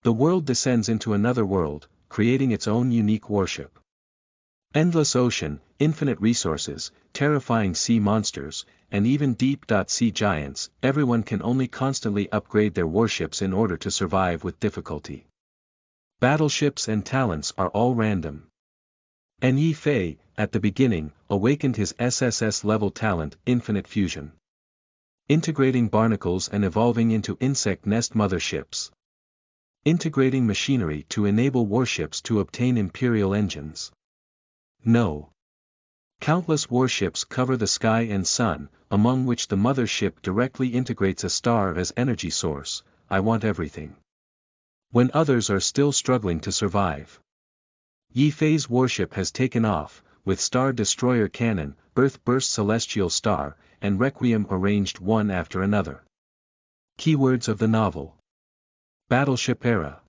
The world descends into another world, creating its own unique warship. Endless ocean, infinite resources, terrifying sea monsters, and even deep-sea giants, everyone can only constantly upgrade their warships in order to survive with difficulty. Battleships and talents are all random. And Ye Fei, at the beginning, awakened his SSS-level talent, Infinite Fusion. Integrating barnacles and evolving into insect nest motherships. Integrating machinery to enable warships to obtain Imperial engines. No. Countless warships cover the sky and sun, among which the mothership directly integrates a star as energy source. I want everything. When others are still struggling to survive. Ye Fei's warship has taken off, with Star Destroyer Cannon, Earth Burst Celestial Star, and Requiem arranged one after another. Keywords of the novel. Battleship era.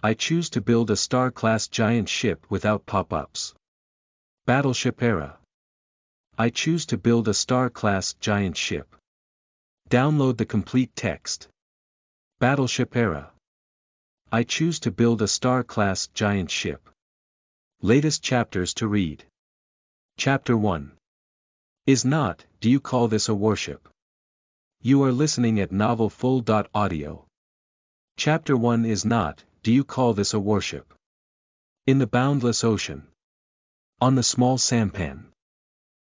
I choose to build a Star-class giant ship without pop-ups. Battleship era. I choose to build a Star-class giant ship. Download the complete text. Battleship era. I choose to build a Star-class giant ship. Latest chapters to read. Chapter 1. Is not, do you call this a warship? You are listening at novelfull.audio. Chapter 1 is not, do you call this a warship? In the boundless ocean. On the small sampan.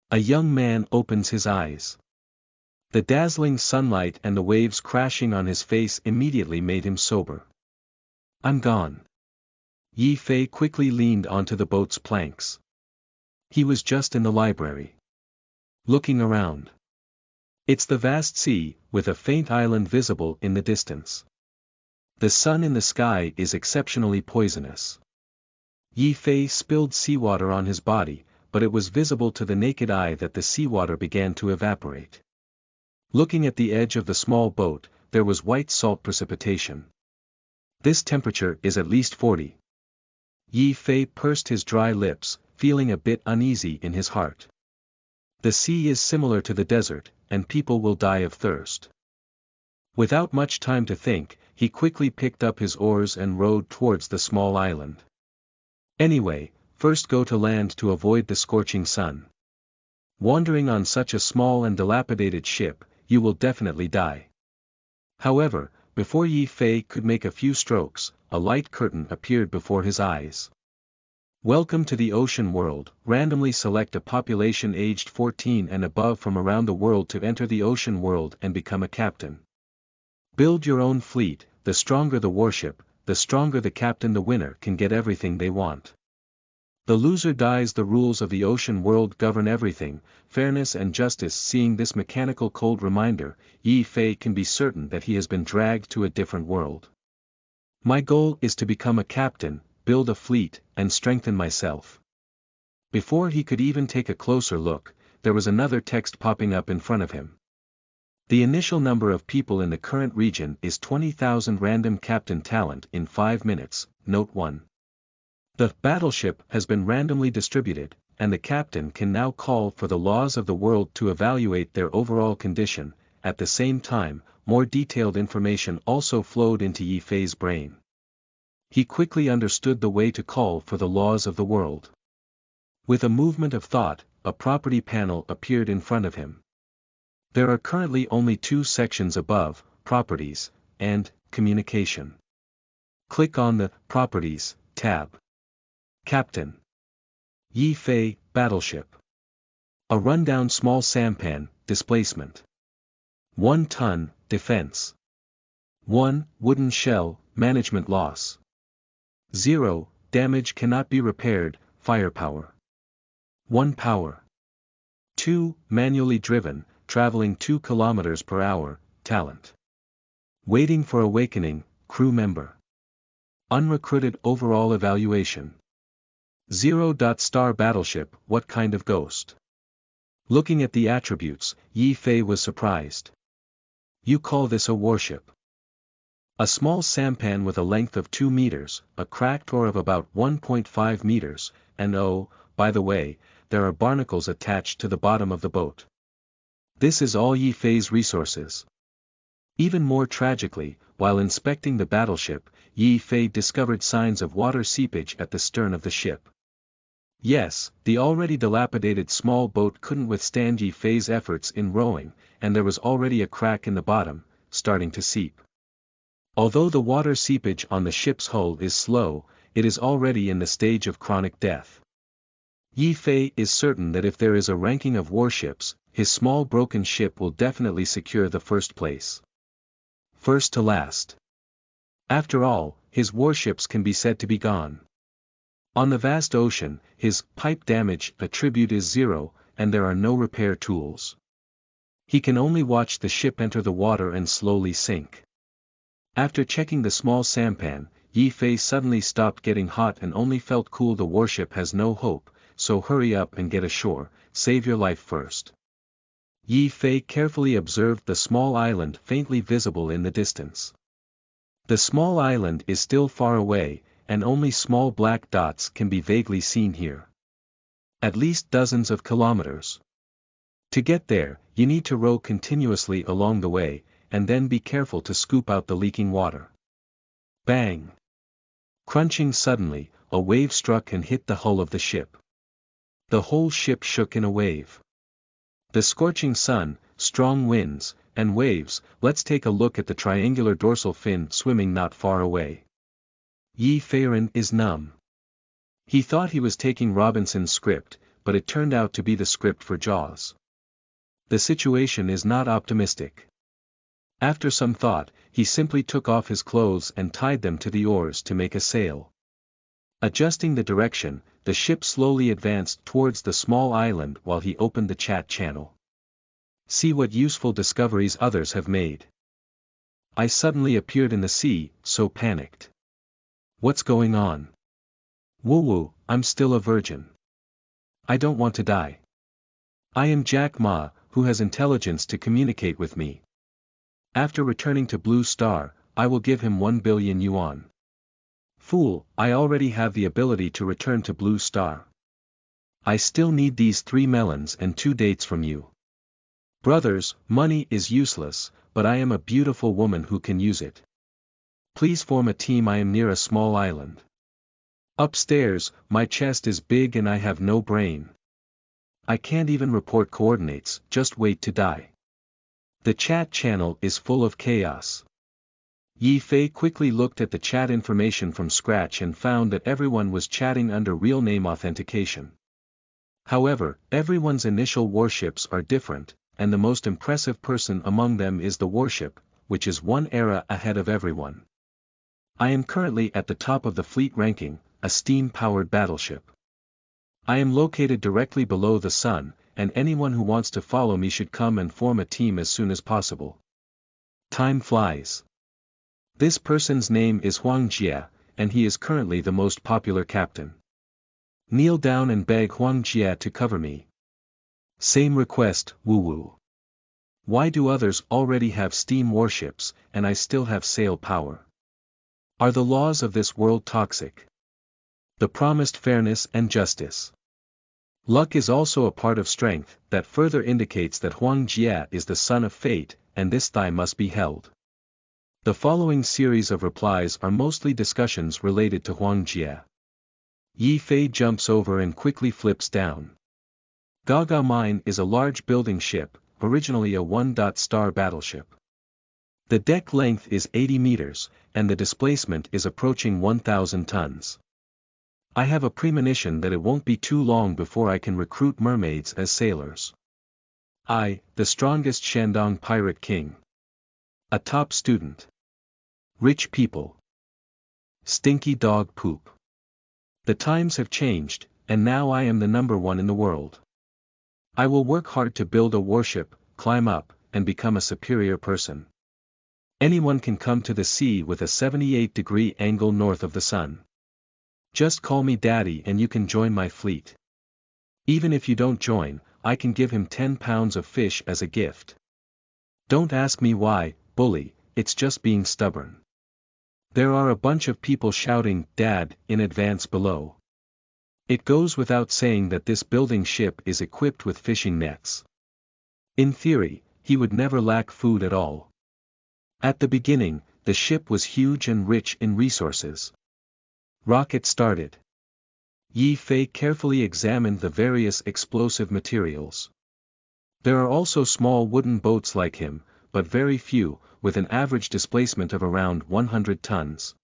A young man opens his eyes. The dazzling sunlight and the waves crashing on his face immediately made him sober. I'm gone. Ye Fei quickly leaned onto the boat's planks. He was just in the library. Looking around. It's the vast sea, with a faint island visible in the distance. The sun in the sky is exceptionally poisonous. Ye Fei spilled seawater on his body, but it was visible to the naked eye that the seawater began to evaporate. Looking at the edge of the small boat, there was white salt precipitation. This temperature is at least 40. Ye Fei pursed his dry lips, feeling a bit uneasy in his heart. The sea is similar to the desert, and people will die of thirst. Without much time to think, he quickly picked up his oars and rowed towards the small island. Anyway, first go to land to avoid the scorching sun. Wandering on such a small and dilapidated ship, you will definitely die. However, before Ye Fei could make a few strokes, a light curtain appeared before his eyes. Welcome to the ocean world. Randomly select a population aged 14 and above from around the world to enter the ocean world and become a captain. Build your own fleet. The stronger the warship, the stronger the captain. The winner can get everything they want. The loser dies. The rules of the ocean world govern everything, fairness and justice. Seeing this mechanical cold reminder, Ye Fei can be certain that he has been dragged to a different world. My goal is to become a captain, build a fleet, and strengthen myself. Before he could even take a closer look, there was another text popping up in front of him. The initial number of people in the current region is 20,000. Random captain talent in 5 minutes. Note 1. The battleship has been randomly distributed, and the captain can now call for the laws of the world to evaluate their overall condition. At the same time, more detailed information also flowed into Ye Fei's brain. He quickly understood the way to call for the laws of the world. With a movement of thought, a property panel appeared in front of him. There are currently only 2 sections above, Properties, and Communication. Click on the Properties tab. Captain. Ye Fei, Battleship. A rundown small sampan, displacement. 1 ton, defense. 1, wooden shell, management loss. 0, damage cannot be repaired, firepower. 1 power. 2, manually driven, traveling 2 km per hour, talent. Waiting for awakening, crew member. Unrecruited overall evaluation. 0. Star battleship, what kind of ghost? Looking at the attributes, Ye Fei was surprised. You call this a warship? A small sampan with a length of 2 meters, a cracked oar of about 1.5 meters, and oh, by the way, there are barnacles attached to the bottom of the boat. This is all Ye Fei's resources. Even more tragically, while inspecting the battleship, Ye Fei discovered signs of water seepage at the stern of the ship. Yes, the already dilapidated small boat couldn't withstand Ye Fei's efforts in rowing, and there was already a crack in the bottom, starting to seep. Although the water seepage on the ship's hull is slow, it is already in the stage of chronic death. Ye Fei is certain that if there is a ranking of warships, his small broken ship will definitely secure the first place. First to last. After all, his warships can be said to be gone. On the vast ocean, his pipe damage attribute is 0, and there are no repair tools. He can only watch the ship enter the water and slowly sink. After checking the small sampan, Ye Fei suddenly stopped getting hot and only felt cool. The warship has no hope, so hurry up and get ashore, save your life first. Ye Fei carefully observed the small island faintly visible in the distance. The small island is still far away, and only small black dots can be vaguely seen here. At least dozens of kilometers. To get there, you need to row continuously along the way, and then be careful to scoop out the leaking water. Bang! Crunching suddenly, a wave struck and hit the hull of the ship. The whole ship shook in a wave. The scorching sun, strong winds, and waves. Let's take a look at the triangular dorsal fin swimming not far away. Ye Fei is numb. He thought he was taking Robinson's script, but it turned out to be the script for Jaws. The situation is not optimistic. After some thought, he simply took off his clothes and tied them to the oars to make a sail. Adjusting the direction, the ship slowly advanced towards the small island while he opened the chat channel. See what useful discoveries others have made. I suddenly appeared in the sea, so panicked. What's going on? Woo-woo, I'm still a virgin. I don't want to die. I am Jack Ma, who has intelligence to communicate with me. After returning to Blue Star, I will give him 1 billion yuan. Fool, I already have the ability to return to Blue Star. I still need these 3 melons and 2 dates from you. Brothers, money is useless, but I am a beautiful woman who can use it. Please form a team. I am near a small island. Upstairs, my chest is big and I have no brain. I can't even report coordinates, just wait to die. The chat channel is full of chaos. Ye Fei quickly looked at the chat information from scratch and found that everyone was chatting under real name authentication. However, everyone's initial warships are different, and the most impressive person among them is the warship, which is 1 era ahead of everyone. I am currently at the top of the fleet ranking, a steam-powered battleship. I am located directly below the sun, and anyone who wants to follow me should come and form a team as soon as possible. Time flies. This person's name is Huang Jie, and he is currently the most popular captain. Kneel down and beg Huang Jie to cover me. Same request, woo-woo. Why do others already have steam warships, and I still have sail power? Are the laws of this world toxic? The promised fairness and justice. Luck is also a part of strength, that further indicates that Huang Jie is the son of fate, and this thigh must be held. The following series of replies are mostly discussions related to Huang Jie. Ye Fei jumps over and quickly flips down. Gaga Mine is a large building ship, originally a 1-star battleship. The deck length is 80 meters, and the displacement is approaching 1,000 tons. I have a premonition that it won't be too long before I can recruit mermaids as sailors. I, the strongest Shandong pirate king. A top student. Rich people. Stinky dog poop. The times have changed, and now I am the #1 in the world. I will work hard to build a warship, climb up, and become a superior person. Anyone can come to the sea with a 78-degree angle north of the sun. Just call me daddy and you can join my fleet. Even if you don't join, I can give him 10 pounds of fish as a gift. Don't ask me why, bully, it's just being stubborn. There are a bunch of people shouting, Dad, in advance below. It goes without saying that this building ship is equipped with fishing nets. In theory, he would never lack food at all. At the beginning, the ship was huge and rich in resources. Rocket started. Ye Fei carefully examined the various explosive materials. There are also small wooden boats like him, but very few, with an average displacement of around 100 tons.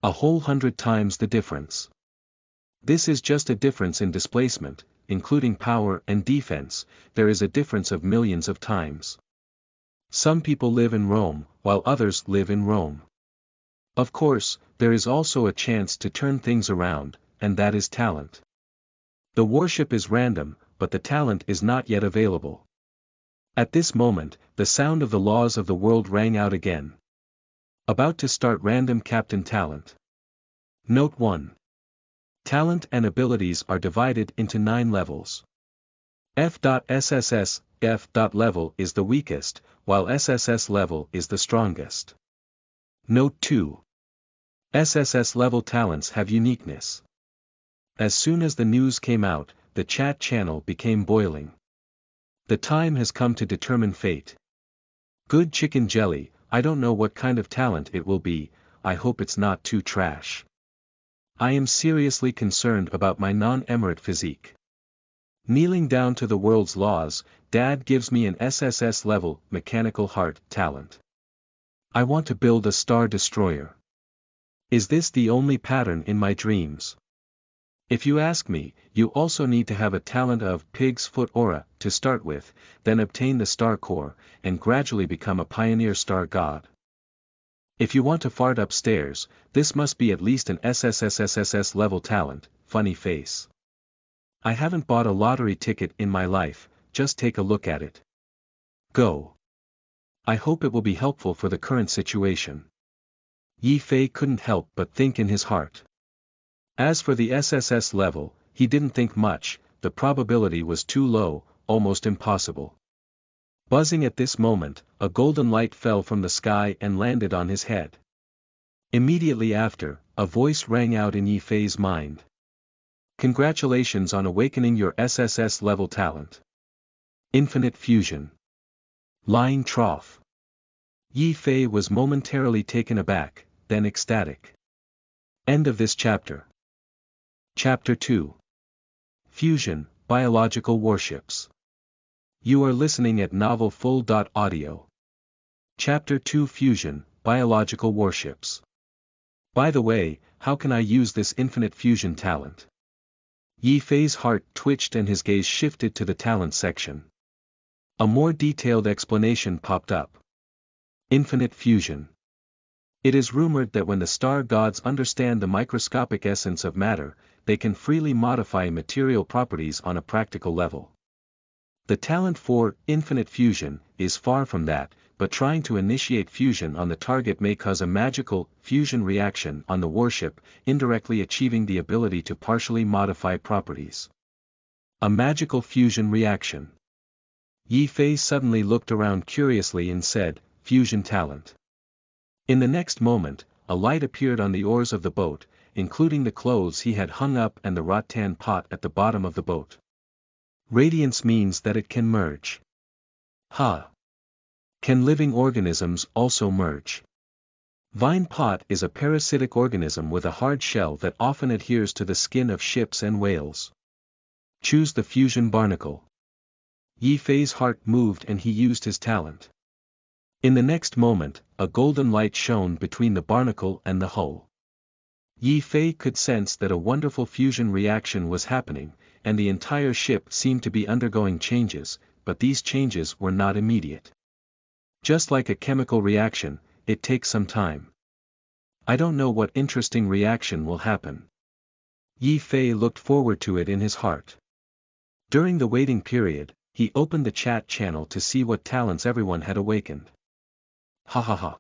A whole 100 times the difference. This is just a difference in displacement, including power and defense, there is a difference of millions of times. Some people live in Rome, while others live in Rome. Of course, there is also a chance to turn things around, and that is talent. The warship is random, but the talent is not yet available. At this moment, the sound of the laws of the world rang out again. About to start random captain talent. Note 1. Talent and abilities are divided into 9 levels. F.SSS, F. level is the weakest, while SSS level is the strongest. Note 2. SSS level talents have uniqueness. As soon as the news came out, the chat channel became boiling. The time has come to determine fate. Good chicken jelly, I don't know what kind of talent it will be, I hope it's not too trash. I am seriously concerned about my non-emirate physique. Kneeling down to the world's laws, Dad gives me an SSS level mechanical heart talent. I want to build a star destroyer. Is this the only pattern in my dreams? If you ask me, you also need to have a talent of pig's foot aura to start with, then obtain the star core, and gradually become a pioneer star god. If you want to fart upstairs, this must be at least an SSSSSS level talent, funny face. I haven't bought a lottery ticket in my life, just take a look at it. Go. I hope it will be helpful for the current situation. Ye Fei couldn't help but think in his heart. As for the SSS level, he didn't think much, the probability was too low, almost impossible. Buzzing at this moment, a golden light fell from the sky and landed on his head. Immediately after, a voice rang out in Ye Fei's mind. Congratulations on awakening your SSS level talent. Infinite fusion. Line trough. Ye Fei was momentarily taken aback, then ecstatic. End of this chapter. Chapter 2. Fusion, Biological Warships. You are listening at novelfull.audio. Chapter 2 Fusion, Biological Warships. By the way, how can I use this infinite fusion talent? Ye Fei's heart twitched and his gaze shifted to the talent section. A more detailed explanation popped up. Infinite fusion. It is rumored that when the star gods understand the microscopic essence of matter, they can freely modify material properties on a practical level. The talent for infinite fusion is far from that, but trying to initiate fusion on the target may cause a magical fusion reaction on the warship, indirectly achieving the ability to partially modify properties. A magical fusion reaction. Ye Fei suddenly looked around curiously and said, "Fusion talent." In the next moment, a light appeared on the oars of the boat, including the clothes he had hung up and the rattan pot at the bottom of the boat. Radiance means that it can merge. Ha! Can living organisms also merge? Vine pot is a parasitic organism with a hard shell that often adheres to the skin of ships and whales. Choose the fusion barnacle. Ye Fei's heart moved and he used his talent. In the next moment, a golden light shone between the barnacle and the hull. Ye Fei could sense that a wonderful fusion reaction was happening, and the entire ship seemed to be undergoing changes, but these changes were not immediate. Just like a chemical reaction, it takes some time. I don't know what interesting reaction will happen. Ye Fei looked forward to it in his heart. During the waiting period, he opened the chat channel to see what talents everyone had awakened. Ha ha ha.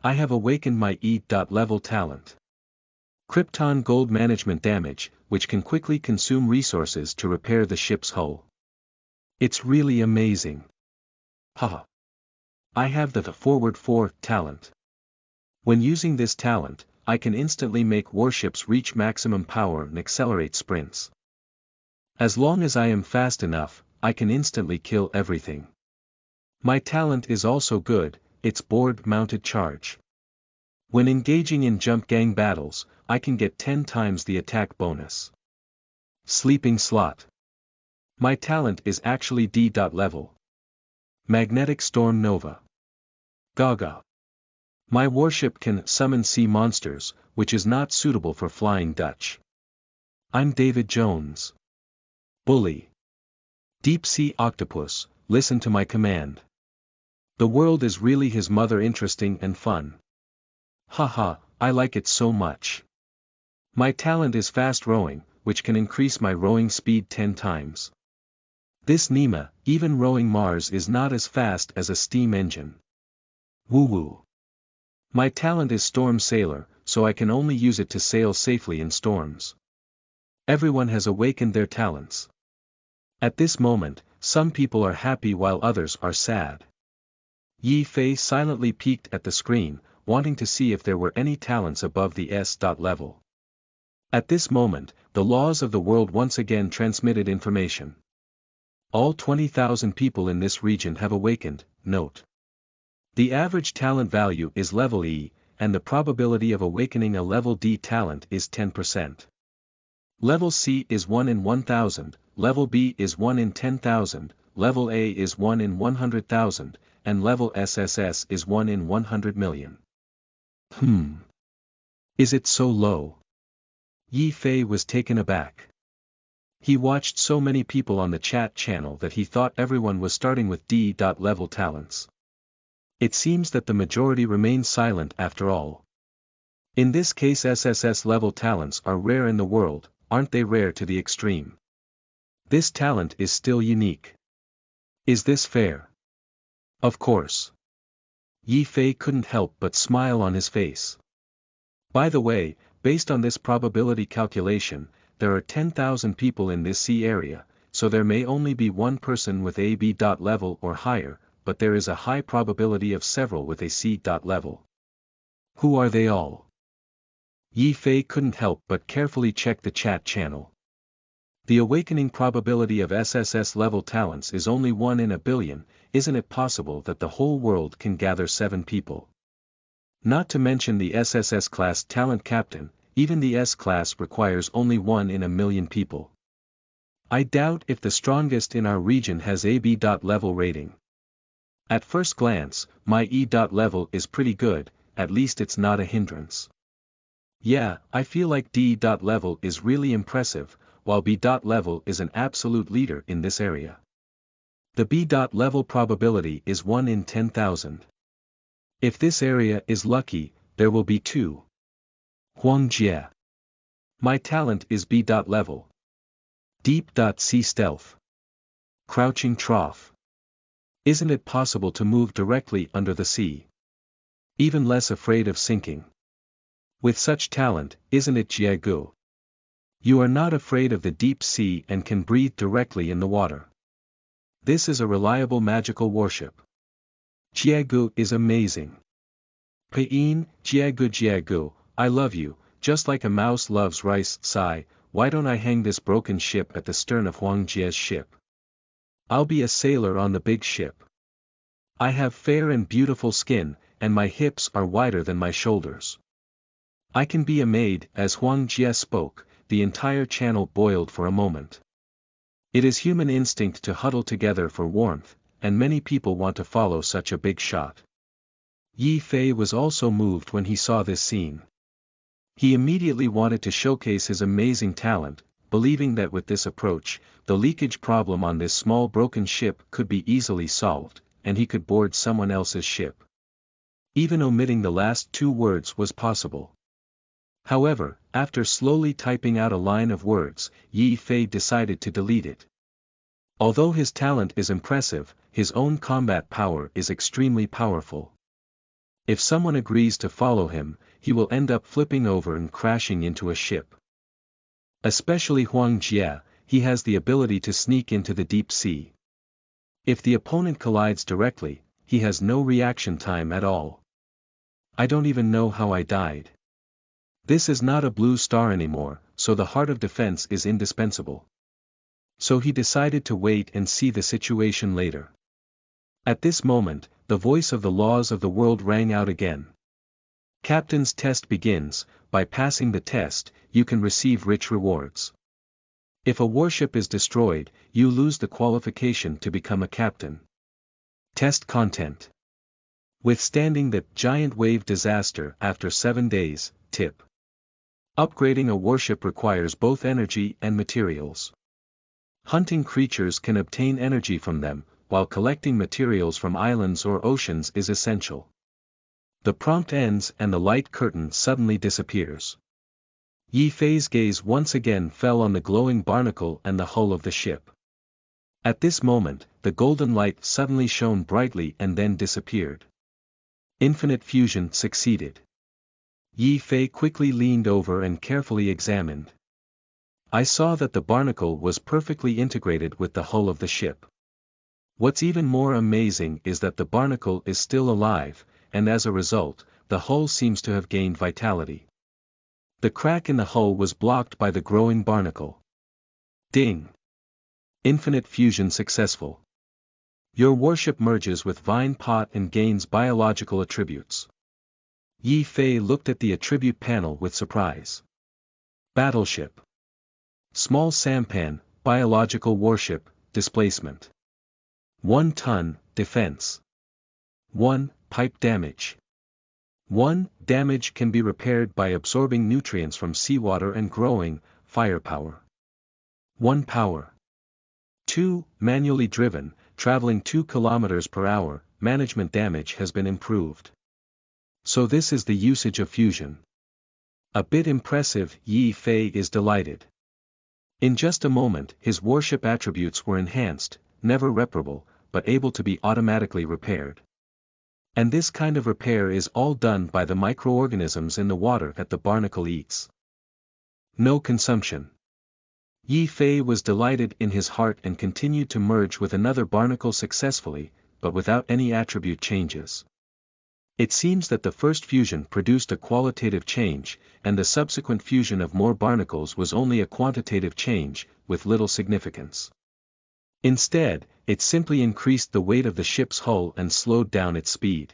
I have awakened my E.level talent. Krypton gold management damage, which can quickly consume resources to repair the ship's hull. It's really amazing. Haha. I have the forward 4 talent. When using this talent, I can instantly make warships reach maximum power and accelerate sprints. As long as I am fast enough, I can instantly kill everything. My talent is also good, it's board-mounted charge. When engaging in jump gang battles, I can get 10 times the attack bonus. Sleeping slot. My talent is actually D. level. Magnetic Storm Nova. Gaga. My warship can summon sea monsters, which is not suitable for Flying Dutch. I'm David Jones. Bully. Deep Sea Octopus, listen to my command. The world is really his mother, interesting and fun. Haha, I like it so much. My talent is fast rowing, which can increase my rowing speed 10 times. This Nema, even rowing Mars is not as fast as a steam engine. Woo woo. My talent is Storm Sailor, so I can only use it to sail safely in storms. Everyone has awakened their talents. At this moment, some people are happy while others are sad. Ye Fei silently peeked at the screen, wanting to see if there were any talents above the S. level. At this moment, the laws of the world once again transmitted information. All 20,000 people in this region have awakened. Note. The average talent value is level E, and the probability of awakening a level D talent is 10%. Level C is 1 in 1,000, level B is 1 in 10,000, level A is 1 in 100,000, and level SSS is 1 in 100 million. Is it so low? Ye Fei was taken aback. He watched so many people on the chat channel that he thought everyone was starting with D. level talents. It seems that the majority remain silent after all. In this case, SSS level talents are rare in the world, aren't they? Rare to the extreme. This talent is still unique. Is this fair? Of course. Ye Fei couldn't help but smile on his face. By the way, based on this probability calculation, there are 10,000 people in this sea area, so there may only be one person with a B. level or higher, but there is a high probability of several with a C. level. Who are they all? Ye Fei couldn't help but carefully check the chat channel. The awakening probability of SSS level talents is only 1 in a billion. Isn't it possible that the whole world can gather 7 people? Not to mention the SSS class talent captain, even the S class requires only 1 in a million people. I doubt if the strongest in our region has a B. level rating. At first glance, my E. level is pretty good, at least it's not a hindrance. Yeah, I feel like D. level is really impressive, while B. level is an absolute leader in this area. The B. level probability is 1 in 10,000. If this area is lucky, there will be 2. Huang Jie. My talent is B. level. Deep. Sea stealth. Crouching trough. Isn't it possible to move directly under the sea? Even less afraid of sinking. With such talent, isn't it Jiegu? You are not afraid of the deep sea and can breathe directly in the water. This is a reliable magical warship. Jiegu is amazing. Pain, Jiegu, I love you, just like a mouse loves rice. Sigh, why don't I hang this broken ship at the stern of Huang Jie's ship? I'll be a sailor on the big ship. I have fair and beautiful skin, and my hips are wider than my shoulders. I can be a maid. As Huang Jie spoke, the entire channel boiled for a moment. It is human instinct to huddle together for warmth, and many people want to follow such a big shot. Ye Fei was also moved when he saw this scene. He immediately wanted to showcase his amazing talent, believing that with this approach, the leakage problem on this small broken ship could be easily solved, and he could board someone else's ship. Even omitting the last 2 words was possible. However, after slowly typing out a line of words, Ye Fei decided to delete it. Although his talent is impressive, his own combat power is extremely powerful. If someone agrees to follow him, he will end up flipping over and crashing into a ship. Especially Huang Jie, he has the ability to sneak into the deep sea. If the opponent collides directly, he has no reaction time at all. I don't even know how I died. This is not a blue star anymore, so the heart of defense is indispensable. So he decided to wait and see the situation later. At this moment, the voice of the laws of the world rang out again. Captain's test begins. By passing the test, you can receive rich rewards. If a warship is destroyed, you lose the qualification to become a captain. Test content. Withstanding the giant wave disaster after 7 days. Tip. Upgrading a warship requires both energy and materials. Hunting creatures can obtain energy from them, while collecting materials from islands or oceans is essential. The prompt ends and the light curtain suddenly disappears. Ye Fei's gaze once again fell on the glowing barnacle and the hull of the ship. At this moment, the golden light suddenly shone brightly and then disappeared. Infinite fusion succeeded. Ye Fei quickly leaned over and carefully examined. I saw that the barnacle was perfectly integrated with the hull of the ship. What's even more amazing is that the barnacle is still alive, and as a result, the hull seems to have gained vitality. The crack in the hull was blocked by the growing barnacle. Ding! Infinite fusion successful. Your warship merges with Vine Pot and gains biological attributes. Ye Fei looked at the attribute panel with surprise. Battleship. Small sampan, biological warship, displacement. 1 ton, defense. 1, pipe damage. 1, damage can be repaired by absorbing nutrients from seawater and growing, firepower. 1 power. 2, manually driven, traveling 2 km per hour, management damage has been improved. So this is the usage of fusion. A bit impressive. Ye Fei is delighted. In just a moment his warship attributes were enhanced, never reparable, but able to be automatically repaired. And this kind of repair is all done by the microorganisms in the water that the barnacle eats. No consumption. Ye Fei was delighted in his heart and continued to merge with another barnacle successfully, but without any attribute changes. It seems that the first fusion produced a qualitative change, and the subsequent fusion of more barnacles was only a quantitative change, with little significance. Instead, it simply increased the weight of the ship's hull and slowed down its speed.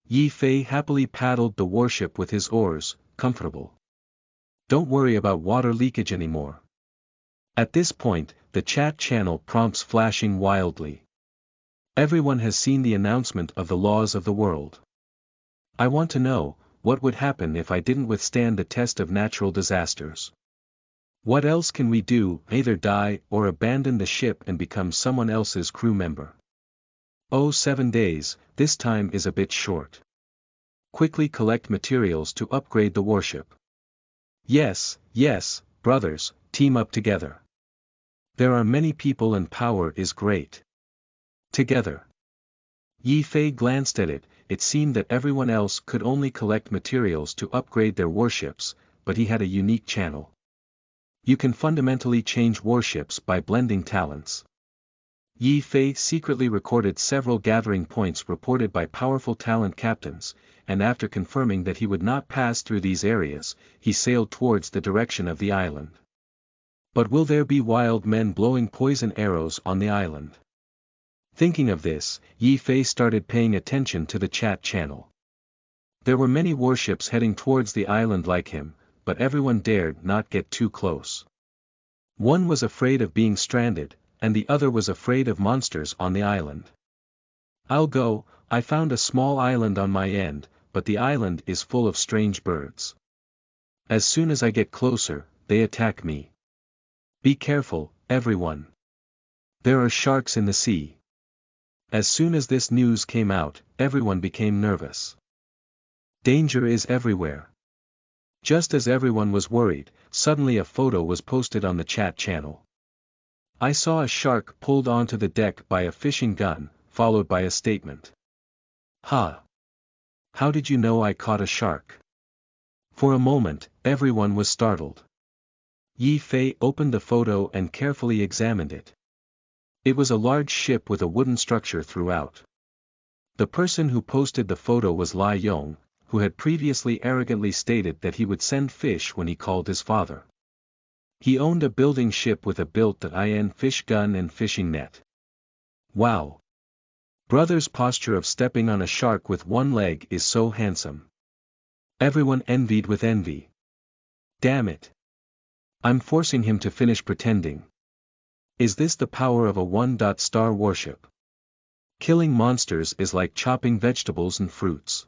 Ye Fei happily paddled the warship with his oars, comfortable. Don't worry about water leakage anymore. At this point, the chat channel prompts flashing wildly. Everyone has seen the announcement of the laws of the world. I want to know, what would happen if I didn't withstand the test of natural disasters? What else can we do? Either die or abandon the ship and become someone else's crew member. Oh, 7 days, this time is a bit short. Quickly collect materials to upgrade the warship. Yes, yes, brothers, team up together. There are many people and power is great. Together. Ye Fei glanced at it. It seemed that everyone else could only collect materials to upgrade their warships, but he had a unique channel. You can fundamentally change warships by blending talents. Ye Fei secretly recorded several gathering points reported by powerful talent captains, and after confirming that he would not pass through these areas, he sailed towards the direction of the island. But will there be wild men blowing poison arrows on the island? Thinking of this, Ye Fei started paying attention to the chat channel. There were many warships heading towards the island like him, but everyone dared not get too close. One was afraid of being stranded, and the other was afraid of monsters on the island. I'll go. I found a small island on my end, but the island is full of strange birds. As soon as I get closer, they attack me. Be careful, everyone. There are sharks in the sea. As soon as this news came out, everyone became nervous. Danger is everywhere. Just as everyone was worried, suddenly a photo was posted on the chat channel. I saw a shark pulled onto the deck by a fishing gun, followed by a statement. Ha! How did you know I caught a shark? For a moment, everyone was startled. Ye Fei opened the photo and carefully examined it. It was a large ship with a wooden structure throughout. The person who posted the photo was Lai Yong, who had previously arrogantly stated that he would send fish when he called his father. He owned a building ship with a built-in fish gun and fishing net. Wow! Brother's posture of stepping on a shark with one leg is so handsome. Everyone envied with envy. Damn it. I'm forcing him to finish pretending. Is this the power of a one-star warship? Killing monsters is like chopping vegetables and fruits.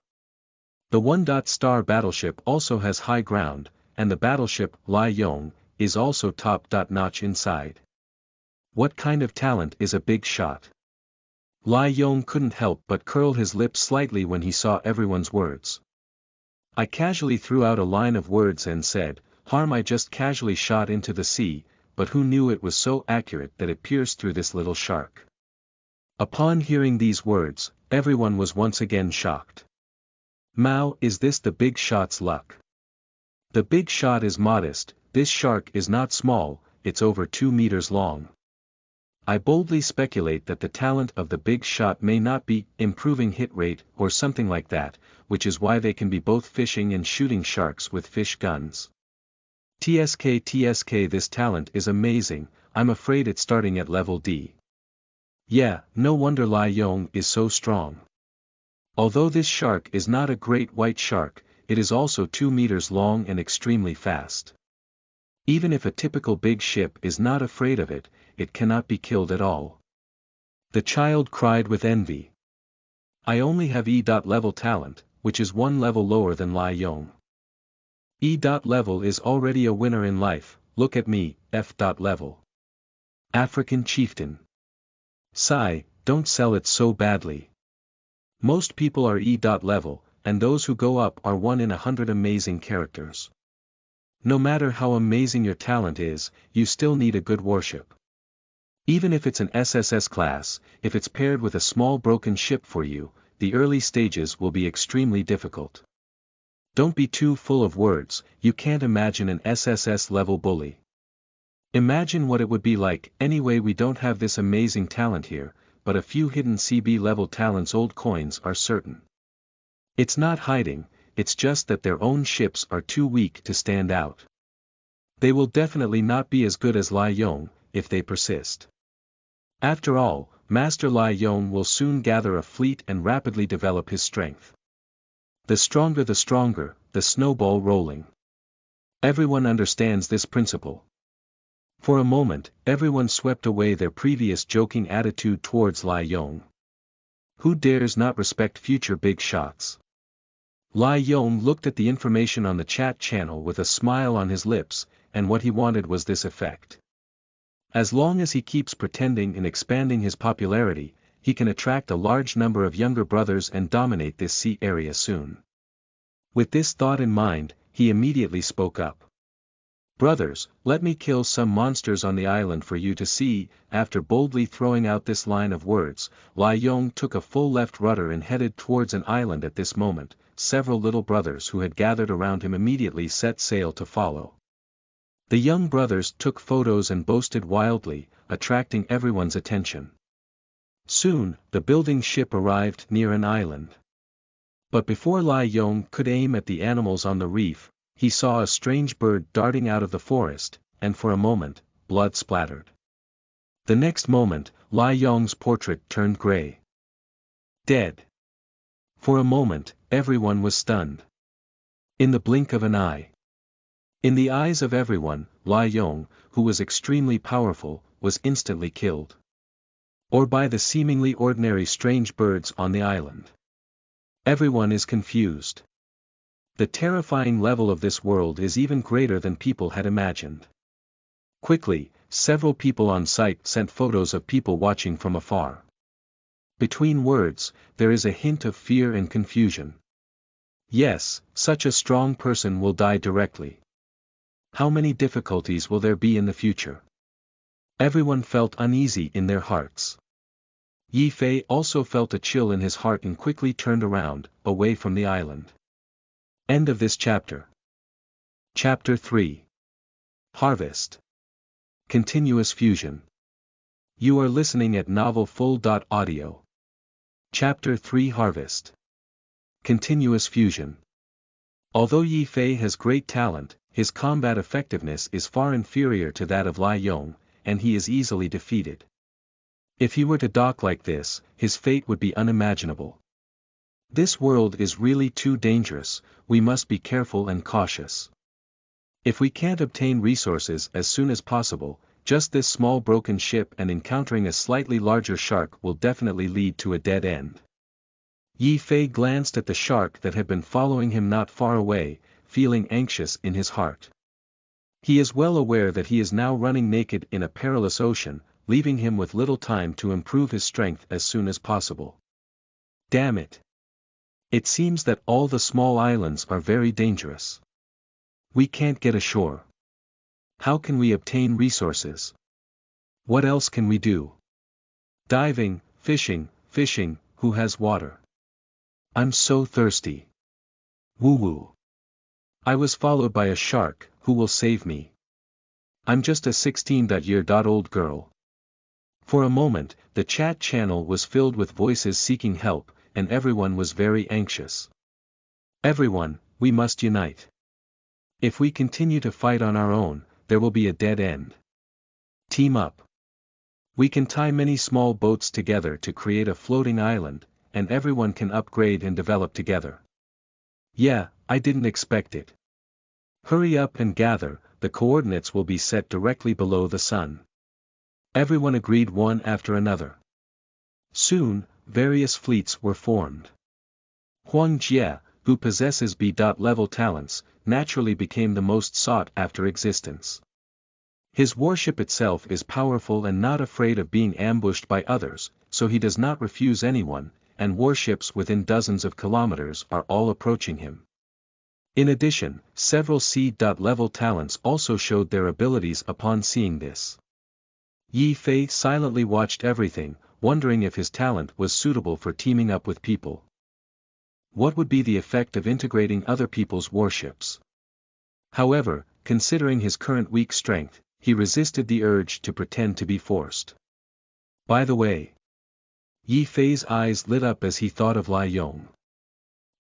The one-star battleship also has high ground, and the battleship, Lai Yong, is also top-notch inside. What kind of talent is a big shot? Lai Yong couldn't help but curl his lips slightly when he saw everyone's words. I casually threw out a line of words and said, "Harm, I just casually shot into the sea, but who knew it was so accurate that it pierced through this little shark?" Upon hearing these words, everyone was once again shocked. Mao, is this the big shot's luck? The big shot is modest, this shark is not small, it's over 2 meters long. I boldly speculate that the talent of the big shot may not be improving hit rate or something like that, which is why they can be both fishing and shooting sharks with fish guns. TSK, this talent is amazing, I'm afraid it's starting at level D. Yeah, no wonder Lai Yong is so strong. Although this shark is not a great white shark, it is also 2 meters long and extremely fast. Even if a typical big ship is not afraid of it, it cannot be killed at all. The child cried with envy. I only have E.level talent, which is 1 level lower than Lai Yong. E.level is already a winner in life, look at me, F.level. African chieftain. Sigh, don't sell it so badly. Most people are E.level, and those who go up are 1 in 100 amazing characters. No matter how amazing your talent is, you still need a good warship. Even if it's an SSS class, if it's paired with a small broken ship for you, the early stages will be extremely difficult. Don't be too full of words, you can't imagine an SSS level bully. Imagine what it would be like. Anyway, we don't have this amazing talent here, but a few hidden CB level talents, old coins, are certain. It's not hiding, it's just that their own ships are too weak to stand out. They will definitely not be as good as Lai Yong, if they persist. After all, Master Lai Yong will soon gather a fleet and rapidly develop his strength. The stronger, the snowball rolling. Everyone understands this principle. For a moment, everyone swept away their previous joking attitude towards Lai Yong. Who dares not respect future big shots? Lai Yong looked at the information on the chat channel with a smile on his lips, and what he wanted was this effect. As long as he keeps pretending and expanding his popularity, he can attract a large number of younger brothers and dominate this sea area soon. With this thought in mind, he immediately spoke up. Brothers, let me kill some monsters on the island for you to see. After boldly throwing out this line of words, Lai Yong took a full left rudder and headed towards an island. At this moment, several little brothers who had gathered around him immediately set sail to follow. The young brothers took photos and boasted wildly, attracting everyone's attention. Soon, the building ship arrived near an island. But before Lai Yong could aim at the animals on the reef, he saw a strange bird darting out of the forest, and for a moment, blood splattered. The next moment, Lai Yong's portrait turned gray. Dead. For a moment, everyone was stunned. In the blink of an eye. In the eyes of everyone, Lai Yong, who was extremely powerful, was instantly killed. Or by the seemingly ordinary strange birds on the island. Everyone is confused. The terrifying level of this world is even greater than people had imagined. Quickly, several people on site sent photos of people watching from afar. Between words, there is a hint of fear and confusion. Yes, such a strong person will die directly. How many difficulties will there be in the future? Everyone felt uneasy in their hearts. Ye Fei also felt a chill in his heart and quickly turned around, away from the island. End of this chapter. Chapter 3. Harvest. Continuous fusion. You are listening at novelfull.audio. Chapter 3. Harvest. Continuous fusion. Although Ye Fei has great talent, his combat effectiveness is far inferior to that of Lai Yong, and he is easily defeated. If he were to dock like this, his fate would be unimaginable. This world is really too dangerous, we must be careful and cautious. If we can't obtain resources as soon as possible, just this small broken ship and encountering a slightly larger shark will definitely lead to a dead end. Ye Fei glanced at the shark that had been following him not far away, feeling anxious in his heart. He is well aware that he is now running naked in a perilous ocean, leaving him with little time to improve his strength as soon as possible. Damn it! It seems that all the small islands are very dangerous. We can't get ashore. How can we obtain resources? What else can we do? Diving, fishing, who has water? I'm so thirsty. Woo-woo. I was followed by a shark, who will save me? I'm just a 16-year-old girl. For a moment, the chat channel was filled with voices seeking help, and everyone was very anxious. Everyone, we must unite. If we continue to fight on our own, there will be a dead end. Team up. We can tie many small boats together to create a floating island, and everyone can upgrade and develop together. Yeah, I didn't expect it. Hurry up and gather, the coordinates will be set directly below the sun. Everyone agreed one after another. Soon, various fleets were formed. Huang Jie, who possesses B.level talents, naturally became the most sought-after existence. His warship itself is powerful and not afraid of being ambushed by others, so he does not refuse anyone, and warships within dozens of kilometers are all approaching him. In addition, several C.level talents also showed their abilities upon seeing this. Ye Fei silently watched everything, wondering if his talent was suitable for teaming up with people. What would be the effect of integrating other people's warships? However, considering his current weak strength, he resisted the urge to pretend to be forced. By the way, Ye Fei's eyes lit up as he thought of Lai Yong.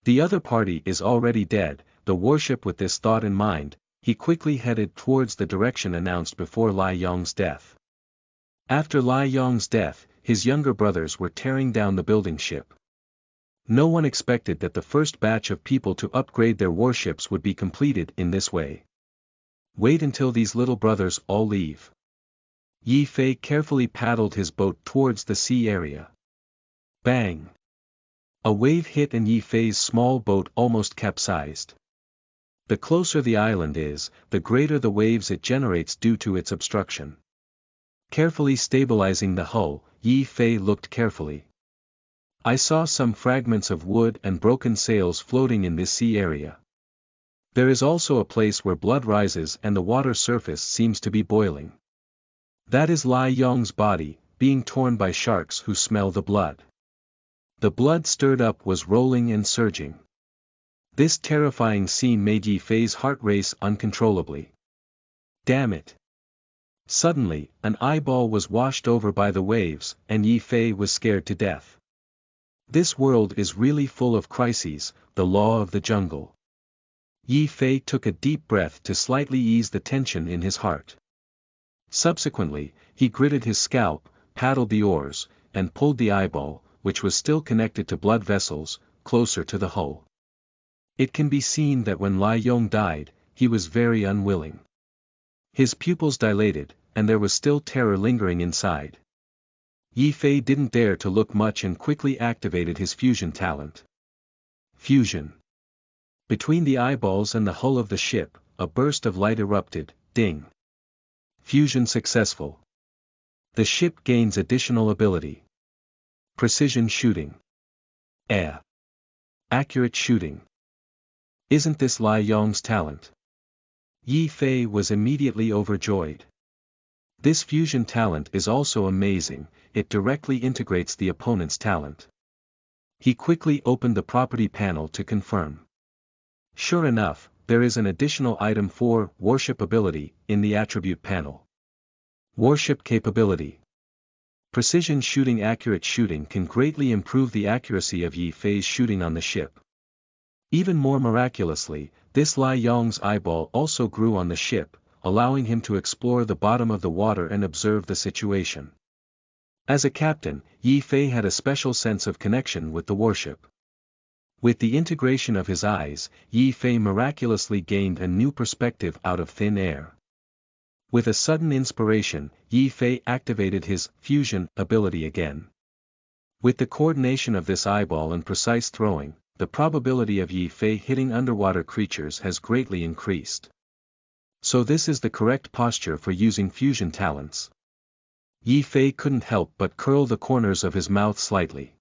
The other party is already dead. The warship. With this thought in mind, he quickly headed towards the direction announced before Lai Yong's death. After Lai Yong's death, his younger brothers were tearing down the building ship. No one expected that the first batch of people to upgrade their warships would be completed in this way. Wait until these little brothers all leave. Ye Fei carefully paddled his boat towards the sea area. Bang! A wave hit and Ye Fei's small boat almost capsized. The closer the island is, the greater the waves it generates due to its obstruction. Carefully stabilizing the hull, Ye Fei looked carefully. I saw some fragments of wood and broken sails floating in this sea area. There is also a place where blood rises and the water surface seems to be boiling. That is Lai Yong's body, being torn by sharks who smell the blood. The blood stirred up was rolling and surging. This terrifying scene made Ye Fei's heart race uncontrollably. Damn it! Suddenly, an eyeball was washed over by the waves, and Ye Fei was scared to death. This world is really full of crises, the law of the jungle. Ye Fei took a deep breath to slightly ease the tension in his heart. Subsequently, he gritted his scalp, paddled the oars, and pulled the eyeball, which was still connected to blood vessels, closer to the hull. It can be seen that when Lai Yong died, he was very unwilling. His pupils dilated, and there was still terror lingering inside. Ye Fei didn't dare to look much and quickly activated his fusion talent. Fusion. Between the eyeballs and the hull of the ship, a burst of light erupted. Ding. Fusion successful. The ship gains additional ability. Precision shooting. Accurate shooting. Isn't this Lai Yong's talent? Ye Fei was immediately overjoyed. This fusion talent is also amazing, it directly integrates the opponent's talent. He quickly opened the property panel to confirm. Sure enough, there is an additional item for Warship ability in the attribute panel. Warship capability. Precision shooting. Accurate shooting can greatly improve the accuracy of Ye Fei's shooting on the ship. Even more miraculously, this Lai Yong's eyeball also grew on the ship, allowing him to explore the bottom of the water and observe the situation. As a captain, Ye Fei had a special sense of connection with the warship. With the integration of his eyes, Ye Fei miraculously gained a new perspective out of thin air. With a sudden inspiration, Ye Fei activated his fusion ability again. With the coordination of this eyeball and precise throwing, the probability of Ye Fei hitting underwater creatures has greatly increased. So this is the correct posture for using fusion talents. Ye Fei couldn't help but curl the corners of his mouth slightly.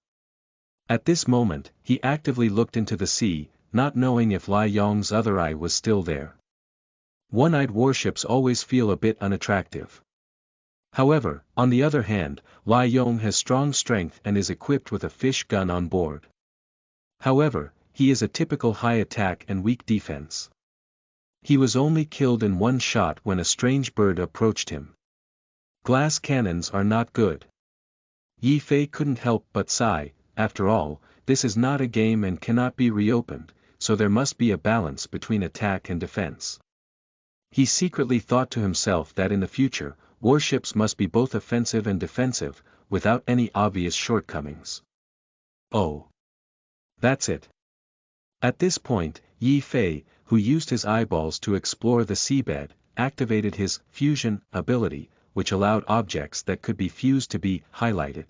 At this moment, he actively looked into the sea, not knowing if Lai Yong's other eye was still there. One-eyed warships always feel a bit unattractive. However, on the other hand, Lai Yong has strong strength and is equipped with a fish gun on board. However, he is a typical high attack and weak defense. He was only killed in one shot when a strange bird approached him. Glass cannons are not good. Ye Fei couldn't help but sigh. After all, this is not a game and cannot be reopened, so there must be a balance between attack and defense. He secretly thought to himself that in the future, warships must be both offensive and defensive, without any obvious shortcomings. Oh. That's it. At this point, Ye Fei, who used his eyeballs to explore the seabed, activated his fusion ability, which allowed objects that could be fused to be highlighted.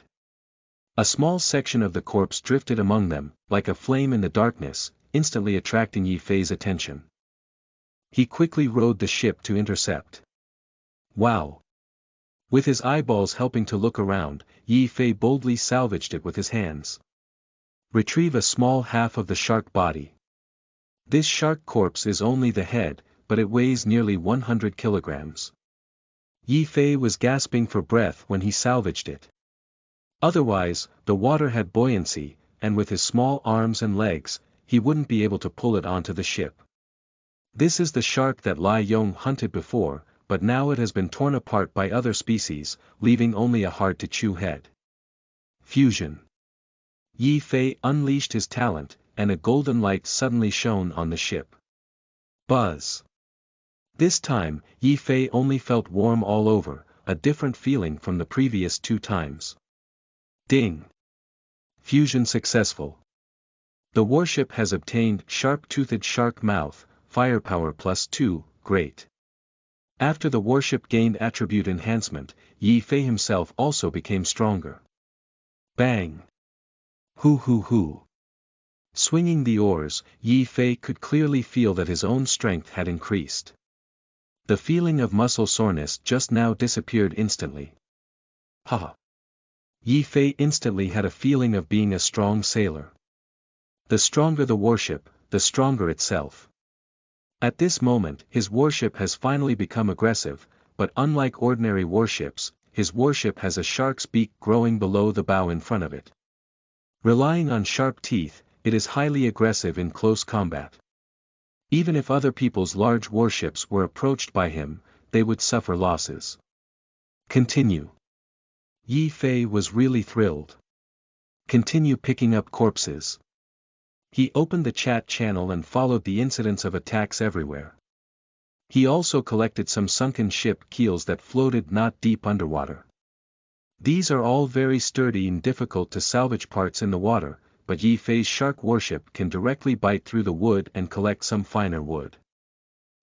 A small section of the corpse drifted among them, like a flame in the darkness, instantly attracting Ye Fei's attention. He quickly rowed the ship to intercept. Wow! With his eyeballs helping to look around, Ye Fei boldly salvaged it with his hands. Retrieve a small half of the shark body. This shark corpse is only the head, but it weighs nearly 100 kilograms. Ye Fei was gasping for breath when he salvaged it. Otherwise, the water had buoyancy, and with his small arms and legs, he wouldn't be able to pull it onto the ship. This is the shark that Lai Yong hunted before, but now it has been torn apart by other species, leaving only a hard-to-chew head. Fusion. Ye Fei unleashed his talent, and a golden light suddenly shone on the ship. Buzz. This time, Ye Fei only felt warm all over, a different feeling from the previous 2 times. Ding. Fusion successful. The warship has obtained sharp-toothed shark mouth, firepower +2, great. After the warship gained attribute enhancement, Ye Fei himself also became stronger. Bang. Hoo hoo hoo. Swinging the oars, Ye Fei could clearly feel that his own strength had increased. The feeling of muscle soreness just now disappeared instantly. Ha! Ye Fei instantly had a feeling of being a strong sailor. The stronger the warship, the stronger itself. At this moment, his warship has finally become aggressive, but unlike ordinary warships, his warship has a shark's beak growing below the bow in front of it. Relying on sharp teeth, it is highly aggressive in close combat. Even if other people's large warships were approached by him, they would suffer losses. Continue. Ye Fei was really thrilled. Continue picking up corpses. He opened the chat channel and followed the incidents of attacks everywhere. He also collected some sunken ship keels that floated not deep underwater. These are all very sturdy and difficult to salvage parts in the water, but Ye Fei's shark warship can directly bite through the wood and collect some finer wood.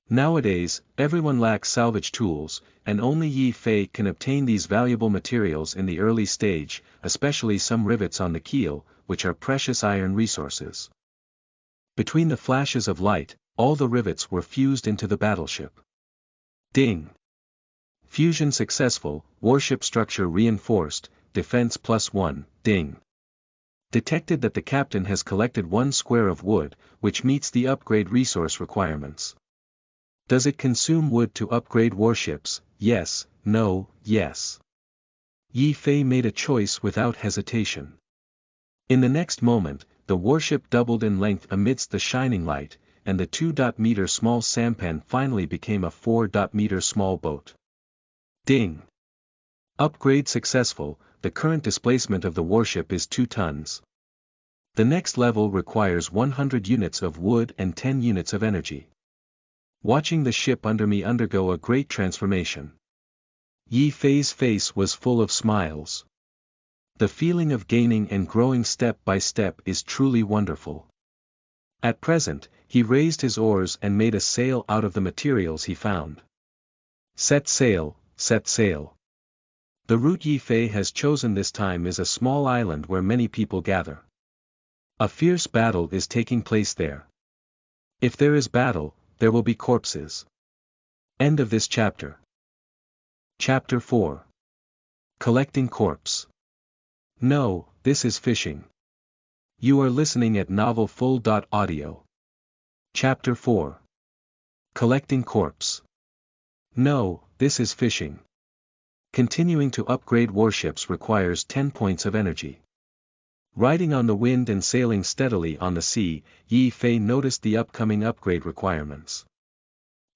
Nowadays, everyone lacks salvage tools, and only Ye Fei can obtain these valuable materials in the early stage, especially some rivets on the keel, which are precious iron resources. Between the flashes of light, all the rivets were fused into the battleship. Ding! Fusion successful, warship structure reinforced, defense +1, ding. Detected that the captain has collected 1 square of wood, which meets the upgrade resource requirements. Does it consume wood to upgrade warships? Yes, no, yes. Ye Fei made a choice without hesitation. In the next moment, the warship doubled in length amidst the shining light, and the 2-meter small sampan finally became a 4-meter small boat. Ding! Upgrade successful, the current displacement of the warship is 2 tons. The next level requires 100 units of wood and 10 units of energy. Watching the ship under me undergo a great transformation. Ye Fei's face was full of smiles. The feeling of gaining and growing step by step is truly wonderful. At present, he raised his oars and made a sail out of the materials he found. Set sail, set sail. The route Ye Fei has chosen this time is a small island where many people gather. A fierce battle is taking place there. If there is battle, there will be corpses. End of this chapter. Chapter 4. Collecting corpse. No, this is fishing. You are listening at novelfull.audio. Chapter 4. Collecting corpse. No, this is fishing. Continuing to upgrade warships requires 10 points of energy. Riding on the wind and sailing steadily on the sea, Ye Fei noticed the upcoming upgrade requirements.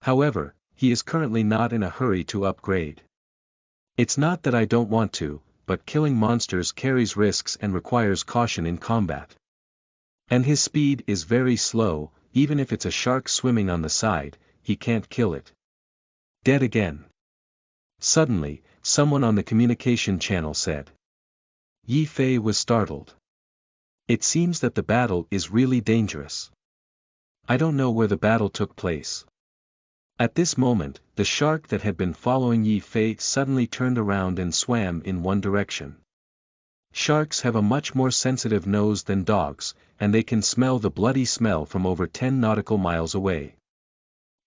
However, he is currently not in a hurry to upgrade. It's not that I don't want to, but killing monsters carries risks and requires caution in combat. And his speed is very slow, even if it's a shark swimming on the side, he can't kill it. Dead again. Suddenly, someone on the communication channel said. Ye Fei was startled. It seems that the battle is really dangerous. I don't know where the battle took place. At this moment, the shark that had been following Ye Fei suddenly turned around and swam in one direction. Sharks have a much more sensitive nose than dogs, and they can smell the bloody smell from over 10 nautical miles away.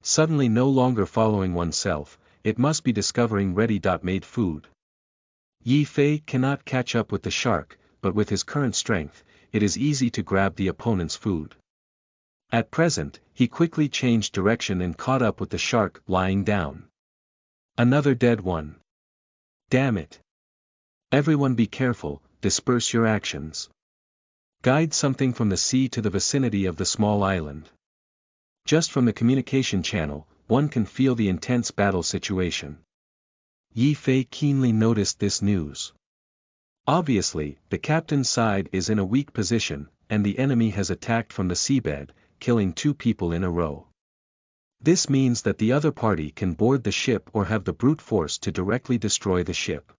Suddenly no longer following oneself, it must be discovering ready-made food. Ye Fei cannot catch up with the shark, but with his current strength, it is easy to grab the opponent's food. At present, he quickly changed direction and caught up with the shark lying down. Another dead one. Damn it. Everyone be careful, disperse your actions. Guide something from the sea to the vicinity of the small island. Just from the communication channel, one can feel the intense battle situation. Ye Fei keenly noticed this news. Obviously, the captain's side is in a weak position, and the enemy has attacked from the seabed, killing 2 people in a row. This means that the other party can board the ship or have the brute force to directly destroy the ship.